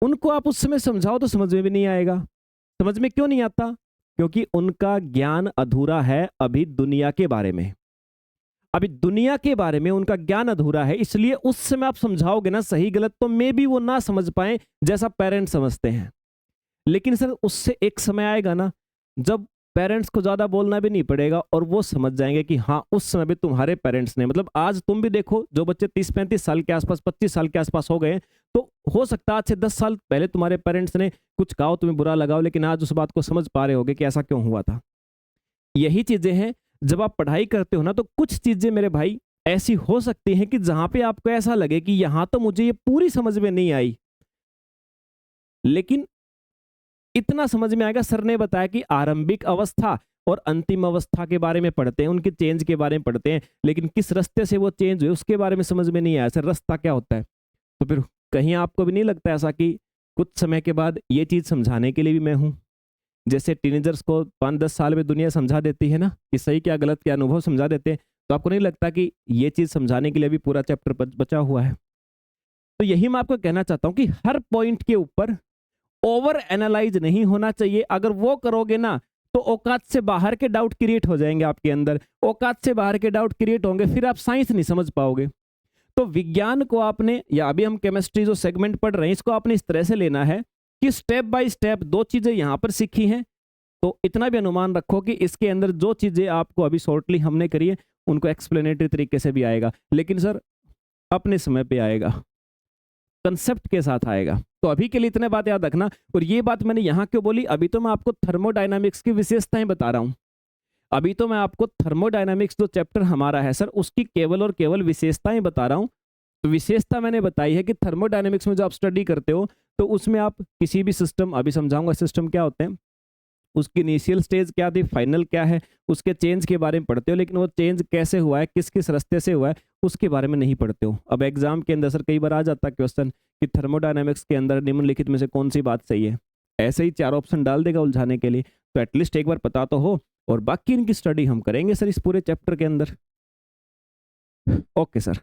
उनको आप उस समय समझाओ तो समझ में भी नहीं आएगा। समझ में क्यों नहीं आता? क्योंकि उनका ज्ञान अधूरा है अभी दुनिया के बारे में, अभी दुनिया के बारे में उनका ज्ञान अधूरा है। इसलिए उस समय आप समझाओगे ना सही गलत, तो मे भी वो ना समझ पाए जैसा पेरेंट्स समझते हैं। लेकिन सर उससे एक समय आएगा ना जब पेरेंट्स को ज्यादा बोलना भी नहीं पड़ेगा और वो समझ जाएंगे कि हाँ उस समय भी तुम्हारे पेरेंट्स ने, मतलब आज तुम भी देखो जो बच्चे 30-35 साल के आसपास, 25 साल के आसपास हो गए, तो हो सकता है आज से 10 साल पहले तुम्हारे पेरेंट्स ने कुछ कहा, तुम्हें बुरा लगाओ, लेकिन आज उस बात को समझ पा रहे होगे कि ऐसा क्यों हुआ था। यही चीजें हैं, जब आप पढ़ाई करते हो ना तो कुछ चीजें मेरे भाई ऐसी हो सकती हैं कि जहां पे आपको ऐसा लगे कि यहां तो मुझे ये पूरी समझ में नहीं आई, लेकिन इतना समझ में आएगा, सर ने बताया कि आरंभिक अवस्था और अंतिम अवस्था के बारे में पढ़ते हैं, उनके चेंज के बारे में पढ़ते हैं, लेकिन किस रास्ते से वो चेंज हुए उसके बारे में समझ में नहीं आया सर, रास्ता क्या होता है। तो फिर कहीं आपको भी नहीं लगता ऐसा कि कुछ समय के बाद ये चीज समझाने के लिए भी मैं हूं, जैसे टीनेजर्स को 5-10 साल में दुनिया समझा देती है ना कि सही क्या गलत क्या, अनुभव समझा देते हैं, तो आपको नहीं लगता कि ये चीज समझाने के लिए भी पूरा चैप्टर बचा हुआ है। तो यही मैं आपको कहना चाहता हूं कि हर पॉइंट के ऊपर ओवर एनालाइज नहीं होना चाहिए। अगर वो करोगे ना तो औकात से बाहर के डाउट क्रिएट हो जाएंगे आपके अंदर, औकात से बाहर के डाउट क्रिएट होंगे, फिर आप साइंस नहीं समझ पाओगे। तो विज्ञान को आपने, या अभी हम केमिस्ट्री जो सेगमेंट पढ़ रहे हैं, इसको आपने इस तरह से लेना है कि स्टेप बाय स्टेप दो चीजें यहां पर सीखी हैं, तो इतना भी अनुमान रखो कि इसके अंदर जो चीजें आपको अभी शॉर्टली हमने करी है उनको एक्सप्लेनेटरी तरीके से भी आएगा, लेकिन सर अपने समय पे आएगा, कंसेप्ट के साथ आएगा। तो अभी के लिए इतने बात याद रखना। और ये बात मैंने यहां क्यों बोली, अभी तो मैं आपको थर्मोडायनामिक्स की विशेषताएं बता रहा हूं, अभी तो मैं आपको थर्मोडायनामिक्स जो चैप्टर हमारा है सर उसकी केवल और केवल विशेषताएं बता रहा हूं। तो विशेषता मैंने बताई है कि थर्मोडायनामिक्स में जो आप स्टडी करते हो तो उसमें आप किसी भी सिस्टम, अभी समझाऊंगा सिस्टम क्या होते हैं, उसकी इनिशियल स्टेज क्या थी, फाइनल क्या है, उसके चेंज के बारे में पढ़ते हो, लेकिन वो चेंज कैसे हुआ है, किस किस रास्ते से हुआ है, उसके बारे में नहीं पढ़ते हो। अब एग्जाम के अंदर सर कई बार आ जाता है क्वेश्चन कि थर्मोडायनामिक्स के अंदर निम्नलिखित में से कौन सी बात सही है, ऐसे ही 4 ऑप्शन डाल देगा उलझाने के लिए। तो एटलीस्ट एक बार पता तो हो, और बाकी इनकी स्टडी हम करेंगे सर इस पूरे चैप्टर के अंदर। ओके सर,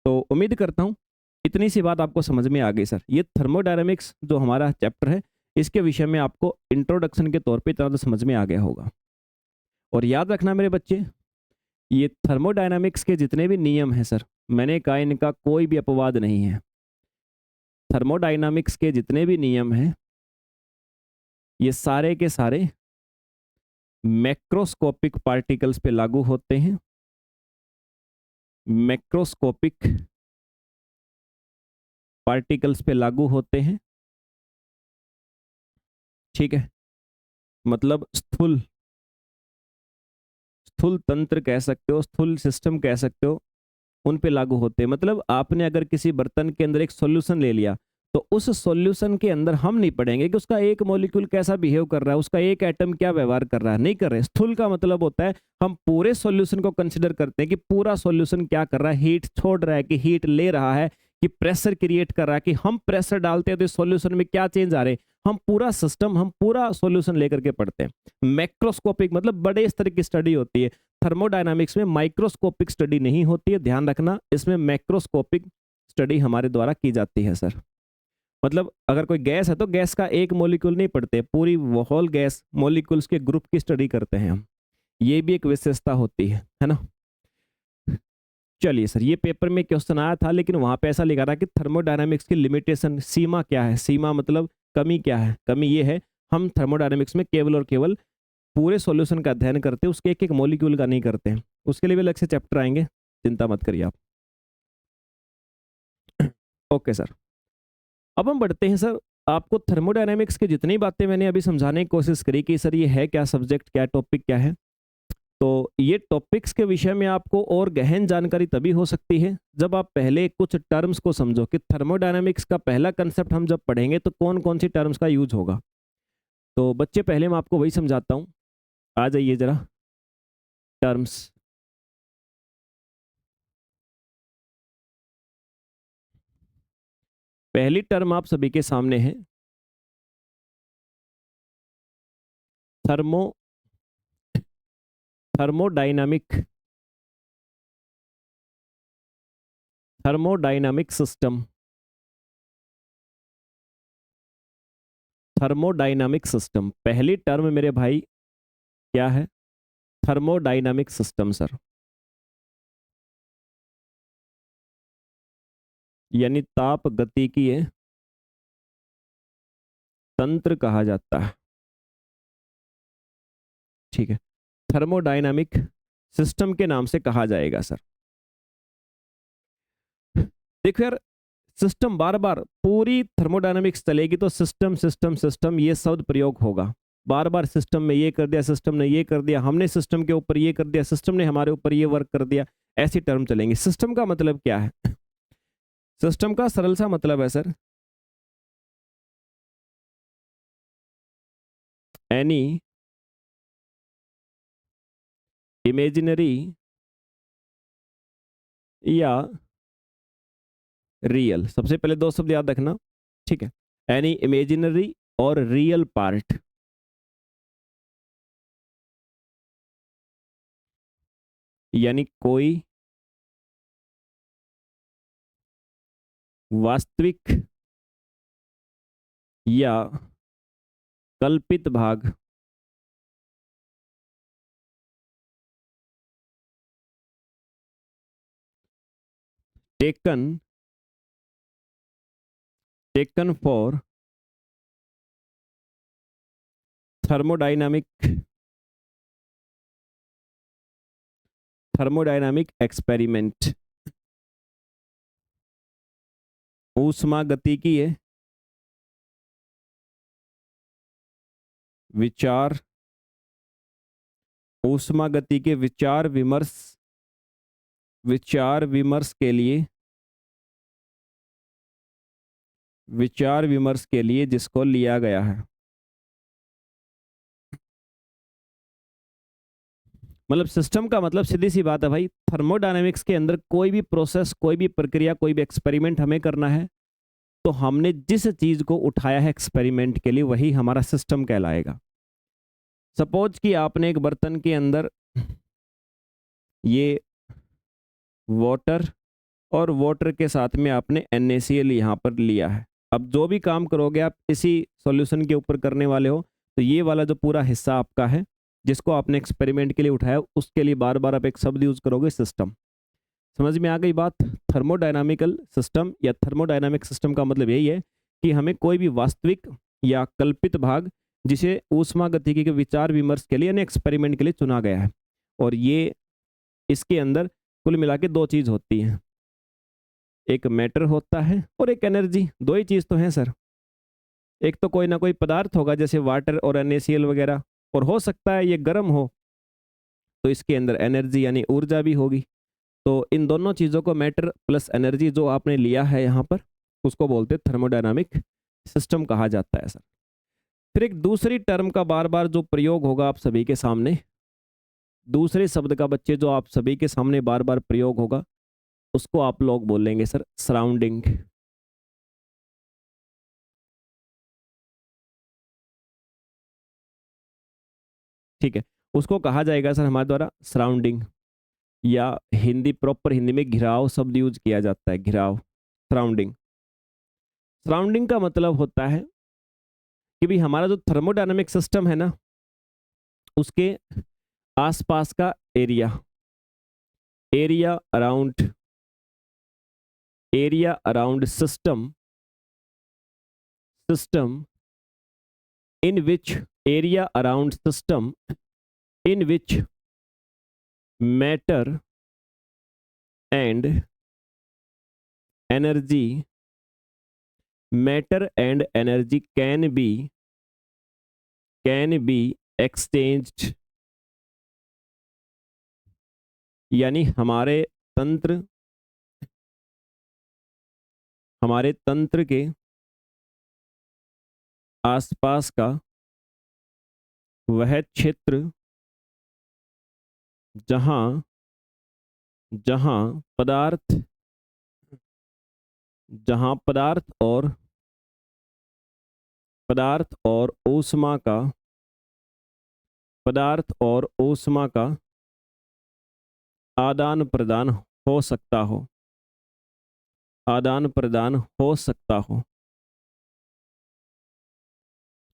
तो उम्मीद करता हूँ इतनी सी बात आपको समझ में आ गई सर। ये थर्मोडायनामिक्स जो हमारा चैप्टर है इसके विषय में आपको इंट्रोडक्शन के तौर पे इतना तो समझ में आ गया होगा। और याद रखना मेरे बच्चे, ये थर्मोडायनामिक्स के जितने भी नियम हैं सर, मैंने कहा इनका कोई भी अपवाद नहीं है। थर्मोडायनामिक्स के जितने भी नियम हैं ये सारे के सारे मैक्रोस्कोपिक पार्टिकल्स पे लागू होते हैं, मैक्रोस्कोपिक पार्टिकल्स पे लागू होते हैं। ठीक है, मतलब स्थूल स्थूल तंत्र कह सकते हो, स्थूल सिस्टम कह सकते हो, उन पे लागू होते हैं। मतलब आपने अगर किसी बर्तन के अंदर एक सॉल्यूशन ले लिया, तो उस सॉल्यूशन के अंदर हम नहीं पढ़ेंगे कि उसका एक मॉलिक्यूल कैसा बिहेव कर रहा है, उसका एक एटम क्या व्यवहार कर रहा है, नहीं कर रहे। स्थूल का मतलब होता है हम पूरे सॉल्यूशन को कंसिडर करते हैं कि पूरा सॉल्यूशन क्या कर रहा है, हीट छोड़ रहा है कि हीट ले रहा है, कि प्रेशर क्रिएट कर रहा है, कि हम प्रेशर डालते हैं तो इस सॉल्यूशन में क्या चेंज आ रहे हैं। हम पूरा सिस्टम, हम पूरा सॉल्यूशन लेकर के पढ़ते हैं। मैक्रोस्कोपिक मतलब बड़े स्तर की स्टडी होती है। थर्मोडायनामिक्स में माइक्रोस्कोपिक स्टडी नहीं होती है, ध्यान रखना, इसमें मैक्रोस्कोपिक स्टडी हमारे द्वारा की जाती है सर। मतलब अगर कोई गैस है तो गैस का एक मॉलिक्यूल नहीं पढ़ते, पूरी होल गैस मॉलिक्यूल्स के ग्रुप की स्टडी करते हैं हम। ये भी एक विशेषता होती है ना। चलिए सर, ये पेपर में क्वेश्चन आया था, लेकिन वहां पे ऐसा लिखा था कि थर्मोडायनामिक्स की लिमिटेशन, सीमा क्या है, सीमा मतलब कमी क्या है। कमी ये है, हम थर्मोडायनामिक्स में केवल और केवल पूरे सॉल्यूशन का अध्ययन करते हैं, उसके एक एक मॉलिक्यूल का नहीं करते हैं। उसके लिए भी अलग से चैप्टर आएंगे, चिंता मत करिए आप। ओके सर, अब हम बढ़ते हैं सर। आपको थर्मोडायनामिक्स की जितनी बातें मैंने अभी समझाने की कोशिश करी कि सर ये है क्या, सब्जेक्ट क्या, टॉपिक क्या है, तो ये टॉपिक्स के विषय में आपको और गहन जानकारी तभी हो सकती है जब आप पहले कुछ टर्म्स को समझो कि थर्मोडायनामिक्स का पहला कंसेप्ट हम जब पढ़ेंगे तो कौन कौन सी टर्म्स का यूज होगा। तो बच्चे, पहले मैं आपको वही समझाता हूँ, आ जाइए जरा। टर्म्स, पहली टर्म आप सभी के सामने है, thermo thermodynamic thermodynamic system. Thermodynamic system पहली टर्म मेरे भाई क्या है, थर्मोडायनामिक सिस्टम सर, यानी ताप गतिकीय तंत्र कहा जाता है। ठीक है, थर्मोडायनामिक सिस्टम के नाम से कहा जाएगा सर। देखो यार, सिस्टम बार बार पूरी थर्मोडायनामिक्स चलेगी तो सिस्टम सिस्टम सिस्टम ये शब्द प्रयोग होगा बार बार। सिस्टम में ये कर दिया, सिस्टम ने ये कर दिया, हमने सिस्टम के ऊपर ये कर दिया, सिस्टम ने हमारे ऊपर ये वर्क कर दिया, ऐसी टर्म चलेंगी। सिस्टम का मतलब क्या है? सिस्टम का सरल सा मतलब है सर, एनी इमेजिनरी या रियल। सबसे पहले दो शब्द याद रखना, ठीक है, एनी इमेजिनरी और रियल पार्ट। यानी कोई वास्तविक या कल्पित भाग टेकन फॉर थर्मोडायनामिक एक्सपेरिमेंट। ऊष्मागतिकीय विचार, ऊष्मागतिकीय विचार विमर्श के लिए, विचार विमर्श के लिए जिसको लिया गया है। मतलब सिस्टम का मतलब सीधी सी बात है भाई, थर्मोडायनेमिक्स के अंदर कोई भी प्रोसेस, कोई भी प्रक्रिया, कोई भी एक्सपेरिमेंट हमें करना है तो हमने जिस चीज को उठाया है एक्सपेरिमेंट के लिए वही हमारा सिस्टम कहलाएगा। सपोज कि आपने एक बर्तन के अंदर ये वाटर और वाटर के साथ में आपने NaCl यहाँ पर लिया है। अब जो भी काम करोगे आप इसी सॉल्यूशन के ऊपर करने वाले हो, तो ये वाला जो पूरा हिस्सा आपका है जिसको आपने एक्सपेरिमेंट के लिए उठाया, उसके लिए बार बार आप एक शब्द यूज करोगे, सिस्टम। समझ में आ गई बात? थर्मोडायनामिकल सिस्टम या थर्मोडायनामिक सिस्टम का मतलब यही है कि हमें कोई भी वास्तविक या कल्पित भाग जिसे ऊष्मागतिकी के विचार विमर्श के लिए यानी एक्सपेरिमेंट के लिए चुना गया है, और ये इसके अंदर कुल मिला के दो चीज होती है, एक मैटर होता है और एक एनर्जी। दो ही चीज तो है सर। एक तो कोई ना कोई पदार्थ होगा जैसे वाटर और NaCl वगैरह, और हो सकता है ये गर्म हो तो इसके अंदर एनर्जी यानी ऊर्जा भी होगी। तो इन दोनों चीज़ों को, मैटर प्लस एनर्जी जो आपने लिया है यहाँ पर, उसको बोलते हैं थर्मोडायनामिक सिस्टम कहा जाता है सर। फिर एक दूसरी टर्म का बार बार जो प्रयोग होगा आप सभी के सामने, दूसरे शब्द का बच्चे जो आप सभी के सामने बार बार प्रयोग होगा, उसको आप लोग बोलेंगे सर सराउंडिंग। ठीक है, उसको कहा जाएगा सर हमारे द्वारा सराउंडिंग, या हिंदी, प्रॉपर हिंदी में घिराव शब्द यूज किया जाता है, घिराव, सराउंडिंग। सराउंडिंग का मतलब होता है कि भी हमारा जो थर्मोडायनामिक सिस्टम है ना, उसके आसपास का area, area around, area around system, system in which, area around system in which matter and energy, matter and energy can B exchanged. यानी हमारे तंत्र के आसपास का वह क्षेत्र जहां जहां पदार्थ जहां पदार्थ और ऊष्मा का, पदार्थ और ऊष्मा का आदान प्रदान हो सकता हो, आदान प्रदान हो सकता हो।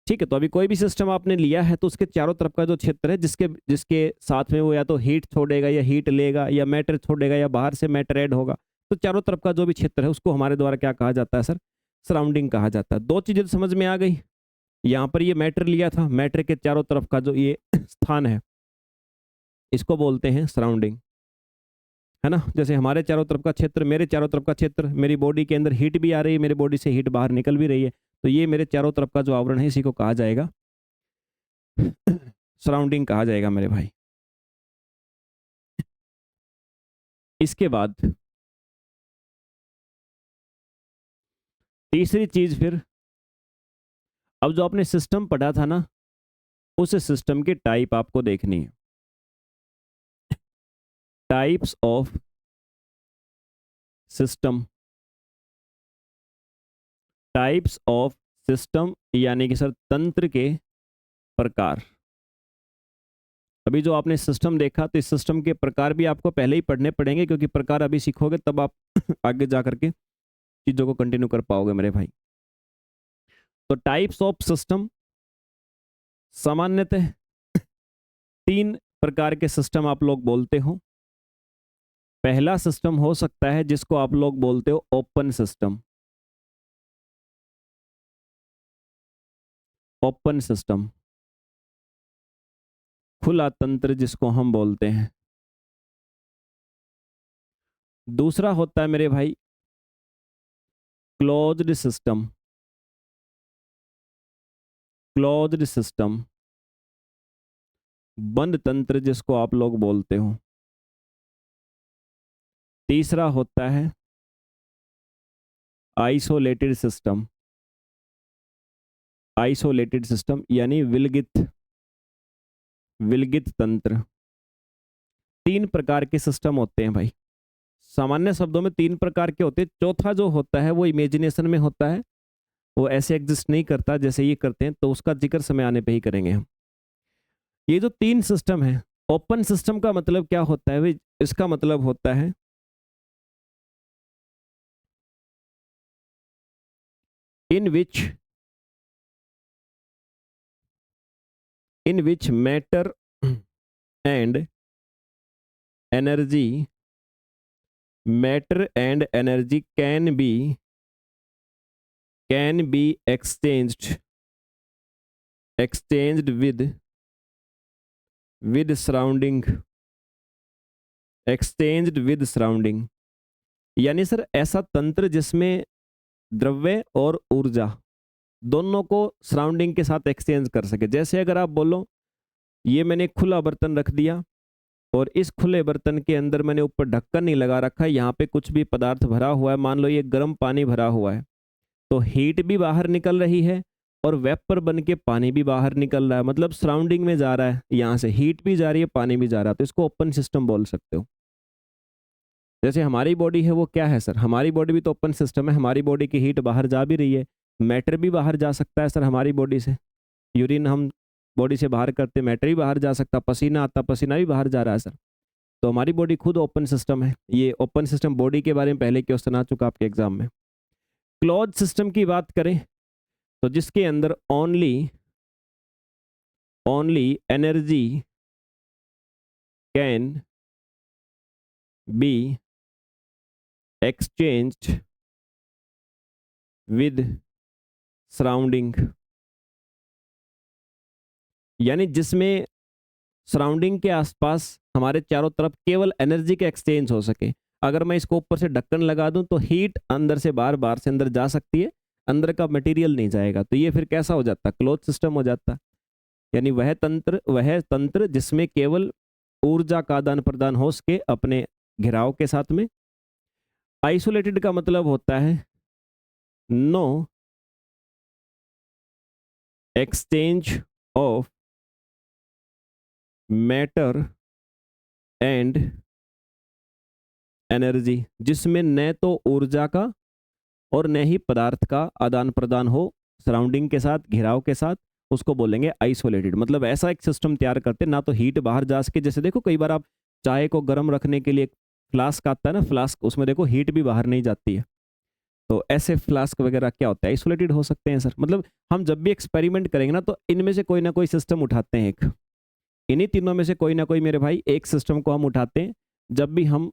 ठीक है, तो अभी कोई भी सिस्टम आपने लिया है तो उसके चारों तरफ का जो क्षेत्र है, जिसके जिसके साथ में वो या तो हीट छोड़ेगा या हीट लेगा या मैटर छोड़ेगा या बाहर से मैटर ऐड होगा, तो चारों तरफ का जो भी क्षेत्र है उसको हमारे द्वारा क्या कहा जाता है सर, सराउंडिंग कहा जाता है। दो चीजें तो समझ में आ गई। यहाँ पर ये मैटर लिया था, मैटर के चारों तरफ का जो ये स्थान है इसको बोलते हैं सराउंडिंग, है ना। जैसे हमारे चारों तरफ का क्षेत्र, मेरे चारों तरफ का क्षेत्र, मेरी बॉडी के अंदर हीट भी आ रही है, मेरी बॉडी से हीट बाहर निकल भी रही है, तो ये मेरे चारों तरफ का जो आवरण है इसी को कहा जाएगा सराउंडिंग, कहा जाएगा मेरे भाई। इसके बाद तीसरी चीज, फिर अब जो आपने सिस्टम पढ़ा था ना, उस सिस्टम की टाइप आपको देखनी है। Types of system, types of system यानी कि सर तंत्र के प्रकार। अभी जो आपने सिस्टम देखा, तो इस सिस्टम के प्रकार भी आपको पहले ही पढ़ने पड़ेंगे, क्योंकि प्रकार अभी सीखोगे तब आप आगे जा करके चीजों को कंटिन्यू कर पाओगे मेरे भाई। तो टाइप्स ऑफ सिस्टम, सामान्यतः तीन प्रकार के सिस्टम आप लोग बोलते हो। पहला सिस्टम हो सकता है जिसको आप लोग बोलते हो ओपन सिस्टम, ओपन सिस्टम, खुला तंत्र जिसको हम बोलते हैं। दूसरा होता है मेरे भाई क्लोज्ड सिस्टम, क्लोज्ड सिस्टम, बंद तंत्र जिसको आप लोग बोलते हो। तीसरा होता है आइसोलेटेड सिस्टम, आइसोलेटेड सिस्टम यानी विलगित, विलगित तंत्र। तीन प्रकार के सिस्टम होते हैं भाई, सामान्य शब्दों में तीन प्रकार के होते हैं। चौथा जो होता है वो इमेजिनेशन में होता है, वो ऐसे एग्जिस्ट नहीं करता जैसे ये करते हैं, तो उसका जिक्र समय आने पे ही करेंगे हम। ये जो तीन सिस्टम है, ओपन सिस्टम का मतलब क्या होता है भाई, इसका मतलब होता है in which matter and energy, matter and energy can be exchanged with surrounding, exchanged with surrounding, यानी सर ऐसा तंत्र जिसमें द्रव्य और ऊर्जा दोनों को सराउंडिंग के साथ एक्सचेंज कर सके। जैसे अगर आप बोलो ये मैंने खुला बर्तन रख दिया और इस खुले बर्तन के अंदर मैंने ऊपर ढक्कन नहीं लगा रखा है, यहाँ पे कुछ भी पदार्थ भरा हुआ है, मान लो ये गर्म पानी भरा हुआ है, तो हीट भी बाहर निकल रही है और वेपर बन के पानी भी बाहर निकल रहा है, मतलब सराउंडिंग में जा रहा है, यहाँ से हीट भी जा रही है पानी भी जा रहा है, तो इसको ओपन सिस्टम बोल सकते हो। जैसे हमारी बॉडी है वो क्या है सर, हमारी बॉडी भी तो ओपन सिस्टम है, हमारी बॉडी की हीट बाहर जा भी रही है, मैटर भी बाहर जा सकता है सर हमारी बॉडी से, यूरिन हम बॉडी से बाहर करते मैटर भी बाहर जा सकता, पसीना आता पसीना भी बाहर जा रहा है सर। तो हमारी बॉडी खुद ओपन सिस्टम है। ये ओपन सिस्टम बॉडी के बारे में पहले क्वेश्चन आ चुका आपके एग्जाम में। क्लोज सिस्टम की बात करें तो जिसके अंदर only energy can B exchanged with surrounding, यानी जिसमें सराउंडिंग के आसपास हमारे चारों तरफ केवल एनर्जी के एक्सचेंज हो सके। अगर मैं इसको ऊपर से ढक्कन लगा दूं तो हीट अंदर से बाहर से अंदर जा सकती है, अंदर का मटेरियल नहीं जाएगा, तो ये फिर कैसा हो जाता, क्लोज सिस्टम हो जाता। यानी वह तंत्र जिसमें केवल ऊर्जा का आदान प्रदान हो सके अपने घेराव के साथ में। आइसोलेटेड का मतलब होता है no exchange of matter and energy, जिसमें न तो ऊर्जा का और न ही पदार्थ का आदान प्रदान हो सराउंडिंग के साथ, घेराव के साथ, उसको बोलेंगे आइसोलेटेड। मतलब ऐसा एक सिस्टम तैयार करते ना तो हीट बाहर जा सके। जैसे देखो कई बार आप चाय को गर्म रखने के लिए फ्लास्क आता है ना, फ्लास्क, उसमें देखो हीट भी बाहर नहीं जाती है, तो ऐसे फ्लास्क वगैरह क्या होता है, आइसोलेटेड हो सकते हैं सर। मतलब हम जब भी एक्सपेरिमेंट करेंगे ना तो इनमें से कोई ना कोई सिस्टम उठाते हैं, एक इन्हीं तीनों में से कोई ना कोई मेरे भाई एक सिस्टम को हम उठाते हैं जब भी हम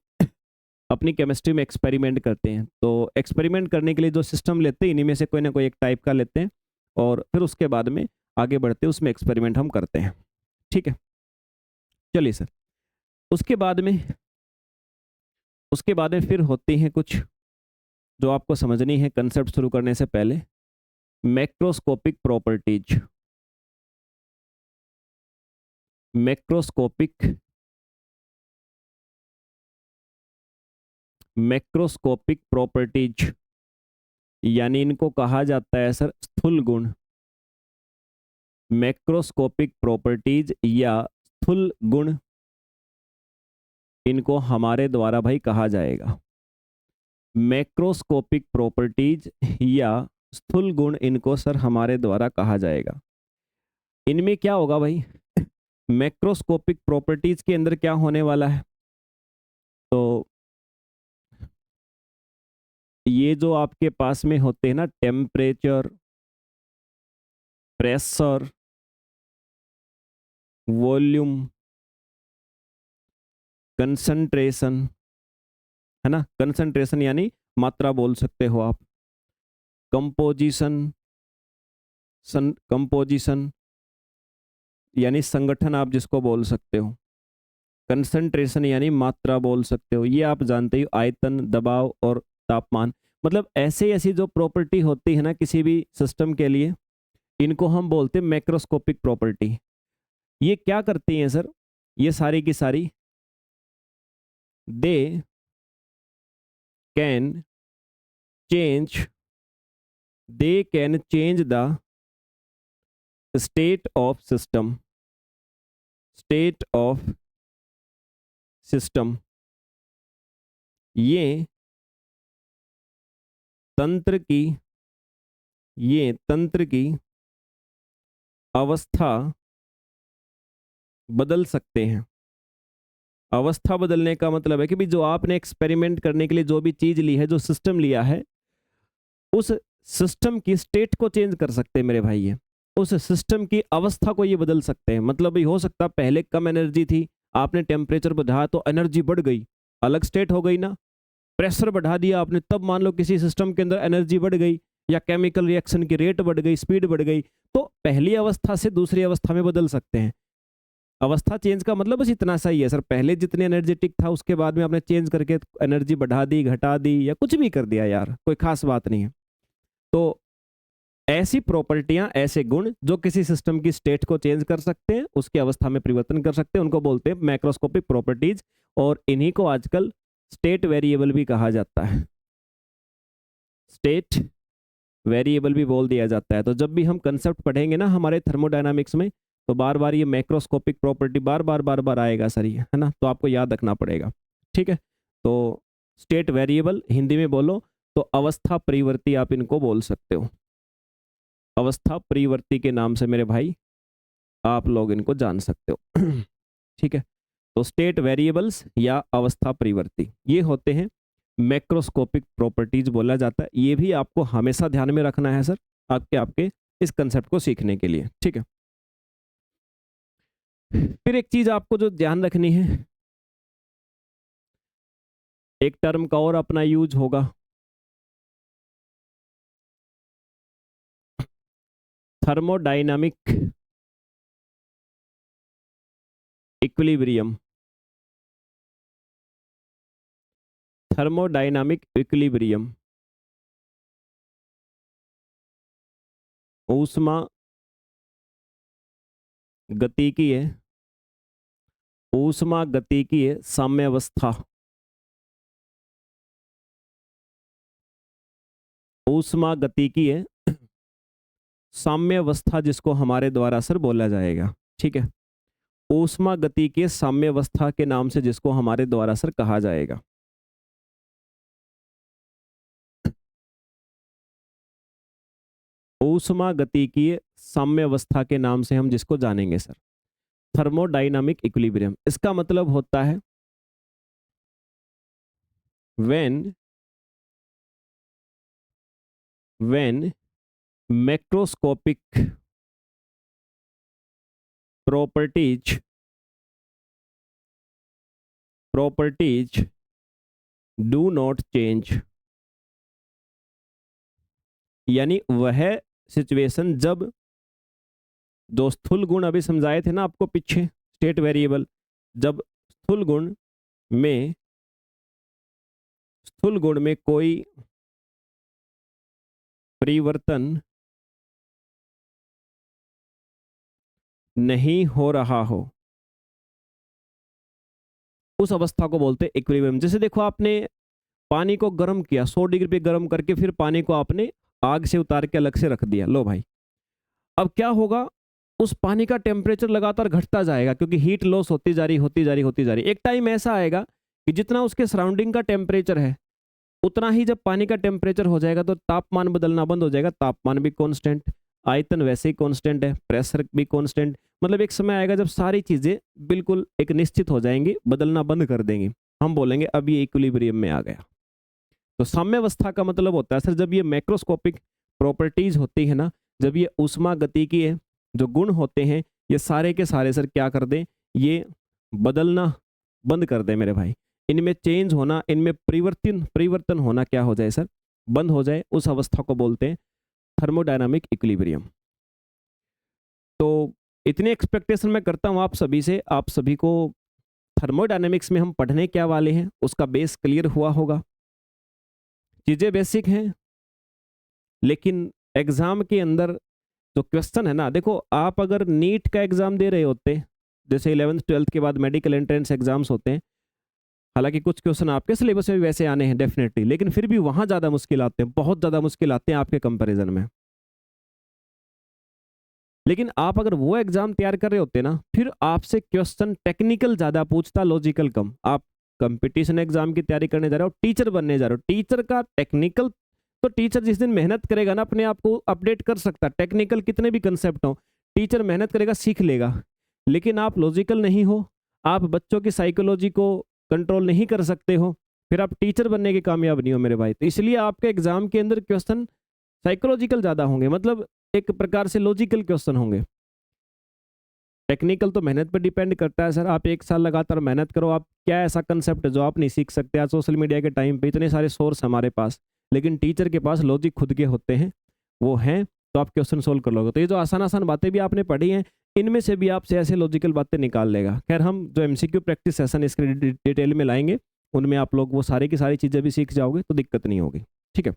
अपनी केमिस्ट्री में एक्सपेरिमेंट करते हैं। तो एक्सपेरिमेंट करने के लिए जो सिस्टम लेते हैं इन्हीं में से कोई ना कोई एक टाइप का लेते हैं और फिर उसके बाद में आगे बढ़ते हैं, उसमें एक्सपेरिमेंट हम करते हैं। ठीक है, चलिए सर। उसके बाद में फिर होती हैं कुछ जो आपको समझनी है कंसेप्ट शुरू करने से पहले, मैक्रोस्कोपिक प्रॉपर्टीज। मैक्रोस्कोपिक प्रॉपर्टीज यानी इनको कहा जाता है सर स्थूल गुण। मैक्रोस्कोपिक प्रॉपर्टीज या स्थूल गुण, इनको हमारे द्वारा भाई कहा जाएगा मैक्रोस्कोपिक प्रॉपर्टीज या स्थूल गुण, इनको सर हमारे द्वारा कहा जाएगा। इनमें क्या होगा भाई, मैक्रोस्कोपिक प्रॉपर्टीज के अंदर क्या होने वाला है, तो ये जो आपके पास में होते हैं ना, टेम्परेचर, प्रेशर, वॉल्यूम, कंसंट्रेशन, है ना, कंसंट्रेशन यानी मात्रा बोल सकते हो आप, कंपोजिशन यानी संगठन आप जिसको बोल सकते हो, कंसंट्रेशन यानी मात्रा बोल सकते हो, ये आप जानते हो, आयतन, दबाव और तापमान। मतलब ऐसी जो प्रॉपर्टी होती है ना किसी भी सिस्टम के लिए, इनको हम बोलते हैं मैक्रोस्कोपिक प्रॉपर्टी। ये क्या करती हैं सर, ये सारी की सारी, they can change the state of system. ये तंत्र की अवस्था बदल सकते हैं। अवस्था बदलने का मतलब है कि भी जो आपने एक्सपेरिमेंट करने के लिए जो भी चीज ली है, जो सिस्टम लिया है, उस सिस्टम की स्टेट को चेंज कर सकते हैं मेरे भाई, ये उस सिस्टम की अवस्था को ये बदल सकते हैं। मतलब ये हो सकता पहले कम एनर्जी थी, आपने टेम्परेचर बढ़ाया तो एनर्जी बढ़ गई, अलग स्टेट हो गई ना। प्रेशर बढ़ा दिया आपने, तब मान लो किसी सिस्टम के अंदर एनर्जी बढ़ गई, या केमिकल रिएक्शन की रेट बढ़ गई, स्पीड बढ़ गई, तो पहली अवस्था से दूसरी अवस्था में बदल सकते हैं। अवस्था चेंज का मतलब बस इतना सा ही है सर, पहले जितने एनर्जेटिक था उसके बाद में आपने चेंज करके एनर्जी बढ़ा दी, घटा दी या कुछ भी कर दिया यार, कोई खास बात नहीं है। तो ऐसी प्रॉपर्टियां, ऐसे गुण जो किसी सिस्टम की स्टेट को चेंज कर सकते हैं, उसकी अवस्था में परिवर्तन कर सकते हैं, उनको बोलते हैं मैक्रोस्कोपिक प्रॉपर्टीज, और इन्हीं को आजकल स्टेट वेरिएबल भी कहा जाता है, स्टेट वेरिएबल भी बोल दिया जाता है। तो जब भी हम कंसेप्ट पढ़ेंगे ना हमारे थर्मोडायनामिक्स में, तो बार बार ये मैक्रोस्कोपिक प्रॉपर्टी बार बार आएगा सर, ये है ना, तो आपको याद रखना पड़ेगा। ठीक है, तो स्टेट वेरिएबल हिंदी में बोलो तो अवस्था परिवर्ती आप इनको बोल सकते हो, अवस्था परिवर्ती के नाम से मेरे भाई आप लोग इनको जान सकते हो। ठीक है, तो स्टेट वेरिएबल्स या अवस्था परिवर्ती ये होते हैं मैक्रोस्कोपिक प्रॉपर्टीज बोला जाता है। ये भी आपको हमेशा ध्यान में रखना है सर, आपके इस कंसेप्ट को सीखने के लिए। ठीक है, फिर एक चीज आपको जो ध्यान रखनी है, एक टर्म का और अपना यूज होगा, थर्मोडायनामिक इक्विलिब्रियम, थर्मोडायनामिक इक्विलिब्रियम, ऊष्मा गतिकीय, ऊष्मा गतिकीय साम्यावस्था, ऊष्मा गतिकीय साम्यावस्था जिसको हमारे द्वारा सर बोला जाएगा। ठीक है, ऊष्मा गतिकीय साम्यावस्था के नाम से जिसको हमारे द्वारा सर कहा जाएगा। ऊष्मा गतिकीय साम्यावस्था के नाम से हम जिसको जानेंगे सर थर्मोडायनामिक इक्विलिब्रियम। इसका मतलब होता है when macroscopic properties do not change, यानी वह सिचुएशन जब जो स्थूल गुण अभी समझाए थे ना आपको पीछे स्टेट वेरिएबल, जब स्थूल गुण में कोई परिवर्तन नहीं हो रहा हो, उस अवस्था को बोलते हैं इक्विलिब्रियम। जैसे देखो आपने पानी को गर्म किया, 100 डिग्री पे गर्म करके फिर पानी को आपने आग से उतार के अलग से रख दिया, लो भाई अब क्या होगा, उस पानी का टेम्परेचर लगातार घटता जाएगा क्योंकि हीट लॉस होती जा रही। एक टाइम ऐसा आएगा कि जितना उसके सराउंडिंग का टेम्परेचर है उतना ही जब पानी का टेम्परेचर हो जाएगा तो तापमान बदलना बंद हो जाएगा, तापमान भी कांस्टेंट, आयतन वैसे ही कांस्टेंट है, प्रेशर भी कांस्टेंट, मतलब एक समय आएगा जब सारी चीजें बिल्कुल एक निश्चित हो जाएंगी, बदलना बंद कर देंगी, हम बोलेंगे अब ये इक्विलिब्रियम में आ गया। तो साम्यावस्था का मतलब होता है सर जब ये मैक्रोस्कोपिक प्रॉपर्टीज होती है ना, जब ये ऊष्मा गतिकीय जो गुण होते हैं ये सारे के सारे सर क्या कर दें, ये बदलना बंद कर दें मेरे भाई, इनमें चेंज होना, इनमें परिवर्तन होना क्या हो जाए सर, बंद हो जाए, उस अवस्था को बोलते हैं थर्मोडायनामिक इक्विलिब्रियम। तो इतनी एक्सपेक्टेशन मैं करता हूं आप सभी से, आप सभी को थर्मोडायनामिक्स में हम पढ़ने क्या वाले हैं उसका बेस क्लियर हुआ होगा। चीजें बेसिक हैं लेकिन एग्जाम के अंदर जो क्वेश्चन है ना, देखो आप अगर नीट का एग्जाम दे रहे होते, जैसे 11th 12th के बाद मेडिकल एंट्रेंस एग्जाम्स होते हैं, हालांकि कुछ क्वेश्चन आपके सिलेबस में भी वैसे आने हैं डेफिनेटली, लेकिन फिर भी वहां ज्यादा मुश्किल आते हैं, बहुत ज्यादा मुश्किल आते हैं आपके कंपैरिजन में। लेकिन आप अगर वो एग्जाम तैयार कर रहे होते ना, फिर आपसे क्वेश्चन टेक्निकल ज्यादा पूछता, लॉजिकल कम। आप कंपटीशन एग्जाम की तैयारी करने जा रहे हो, टीचर बनने जा रहे हो, टीचर का टेक्निकल, तो टीचर जिस दिन मेहनत करेगा ना अपने आप को अपडेट कर सकता है, टेक्निकल कितने भी कंसेप्ट हो टीचर मेहनत करेगा सीख लेगा। लेकिन आप लॉजिकल नहीं हो, आप बच्चों की साइकोलॉजी को कंट्रोल नहीं कर सकते हो, फिर आप टीचर बनने के कामयाब नहीं हो मेरे भाई। तो इसलिए आपके एग्जाम के अंदर क्वेश्चन साइकोलॉजिकल ज्यादा होंगे, मतलब एक प्रकार से लॉजिकल क्वेश्चन होंगे। टेक्निकल तो मेहनत पर डिपेंड करता है सर, आप एक साल लगातार मेहनत करो, आप क्या ऐसा कंसेप्ट है जो आप नहीं सीख सकते। आज सोशल मीडिया के टाइम पे इतने सारे सोर्स हमारे पास, लेकिन टीचर के पास लॉजिक खुद के होते हैं, वो हैं, तो आप क्वेश्चन सोल्व कर लोगे। तो ये जो आसान आसान बातें भी आपने पढ़ी हैं, इनमें से भी आपसे ऐसे लॉजिकल बातें निकाल लेगा। खैर हम जो एमसीक्यू प्रैक्टिस सेशन इसके डिटेल में लाएंगे, उनमें आप लोग वो सारी की सारी चीज़ें भी सीख जाओगे तो दिक्कत नहीं होगी। ठीक है,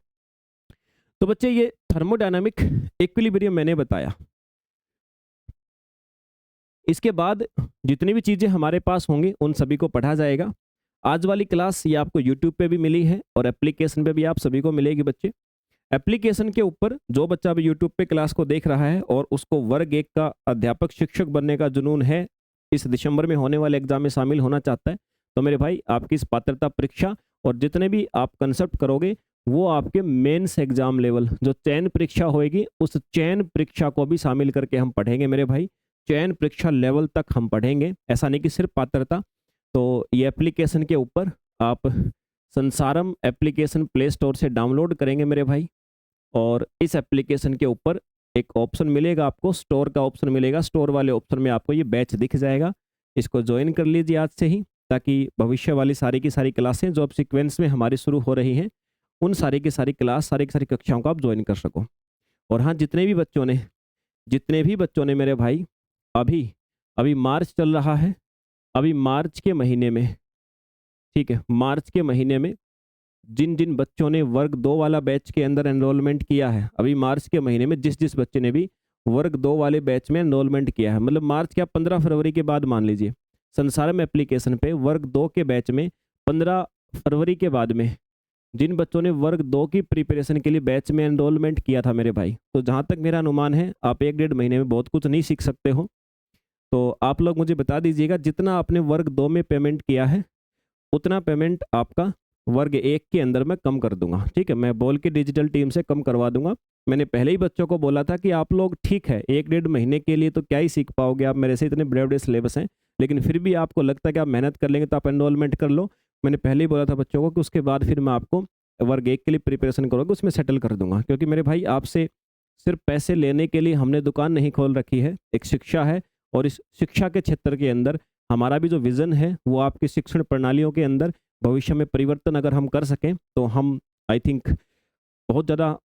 तो बच्चे ये थर्मोडायनामिक इक्विलिब्रियम मैंने बताया। इसके बाद जितनी भी चीज़ें हमारे पास होंगी उन सभी को पढ़ा जाएगा। आज वाली क्लास ये आपको यूट्यूब पे भी मिली है और एप्लीकेशन पे भी आप सभी को मिलेगी बच्चे। एप्लीकेशन के ऊपर जो बच्चा अभी यूट्यूब पे क्लास को देख रहा है और उसको वर्ग 1 का अध्यापक शिक्षक बनने का जुनून है, इस दिसंबर में होने वाले एग्जाम में शामिल होना चाहता है, तो मेरे भाई आपकी इस पात्रता परीक्षा और जितने भी आप कंसेप्ट करोगे वो आपके मेंस एग्जाम लेवल जो चयन परीक्षा होएगी, उस चयन परीक्षा को भी शामिल करके हम पढ़ेंगे मेरे भाई। चयन परीक्षा लेवल तक हम पढ़ेंगे, ऐसा नहीं कि सिर्फ पात्रता। तो ये एप्लीकेशन के ऊपर आप संसारम एप्लीकेशन प्ले स्टोर से डाउनलोड करेंगे मेरे भाई, और इस एप्लीकेशन के ऊपर एक ऑप्शन मिलेगा आपको, स्टोर का ऑप्शन मिलेगा। स्टोर वाले ऑप्शन में आपको ये बैच दिख जाएगा, इसको ज्वाइन कर लीजिए आज से ही, ताकि भविष्य वाली सारी की सारी क्लासें जो अब सीक्वेंस में हमारी शुरू हो रही हैं, उन सारी की सारी क्लास, सारी की सारी कक्षाओं को आप ज्वाइन कर सको। और हाँ, जितने भी बच्चों ने मेरे भाई अभी अभी मार्च चल रहा है, अभी मार्च के महीने में, ठीक है, मार्च के महीने में जिन जिन बच्चों ने वर्ग 2 वाला बैच के अंदर एनरोलमेंट किया है, अभी मार्च के महीने में जिस बच्चे ने भी वर्ग 2 वाले बैच में एनरोलमेंट किया है, मतलब मार्च के 15 फरवरी के बाद मान लीजिए, संसारम एप्लीकेशन पे वर्ग 2 के बैच में 15 फरवरी के बाद में जिन बच्चों ने वर्ग 2 की प्रिपरेशन के लिए बैच में एनरोलमेंट किया था मेरे भाई, तो जहाँ तक मेरा अनुमान है आप 1-1.5 महीने में बहुत कुछ नहीं सीख सकते हो। तो आप लोग मुझे बता दीजिएगा, जितना आपने वर्ग 2 में पेमेंट किया है उतना पेमेंट आपका वर्ग 1 के अंदर मैं कम कर दूंगा। ठीक है, मैं बोल के डिजिटल टीम से कम करवा दूंगा। मैंने पहले ही बच्चों को बोला था कि आप लोग ठीक है 1-1.5 महीने के लिए तो क्या ही सीख पाओगे, आप मेरे से इतने बड़े सिलेबस हैं, लेकिन फिर भी आपको लगता है कि आप मेहनत कर लेंगे तो आप एनरोलमेंट कर लो। मैंने पहले ही बोला था बच्चों को कि उसके बाद फिर मैं आपको वर्ग 1 के लिए प्रिपरेशन करोगे उसमें सेटल कर दूंगा, क्योंकि मेरे भाई आपसे सिर्फ पैसे लेने के लिए हमने दुकान नहीं खोल रखी है, एक शिक्षा है, और इस शिक्षा के क्षेत्र के अंदर हमारा भी जो विज़न है वो आपकी शिक्षण प्रणालियों के अंदर भविष्य में परिवर्तन अगर हम कर सकें तो हम आई थिंक बहुत ज़्यादा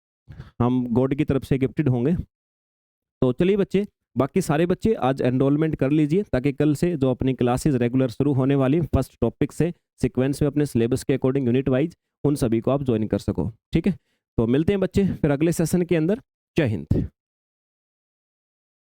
हम गॉड की तरफ से गिफ्टेड होंगे। तो चलिए बच्चे, बाकी सारे बच्चे आज एनरोलमेंट कर लीजिए, ताकि कल से जो अपनी क्लासेस रेगुलर शुरू होने वाली फर्स्ट टॉपिक से सीक्वेंस में अपने सिलेबस के अकॉर्डिंग यूनिट वाइज उन सभी को आप ज्वाइन कर सको। ठीक है, तो मिलते हैं बच्चे फिर अगले सेशन के अंदर। जय हिंद।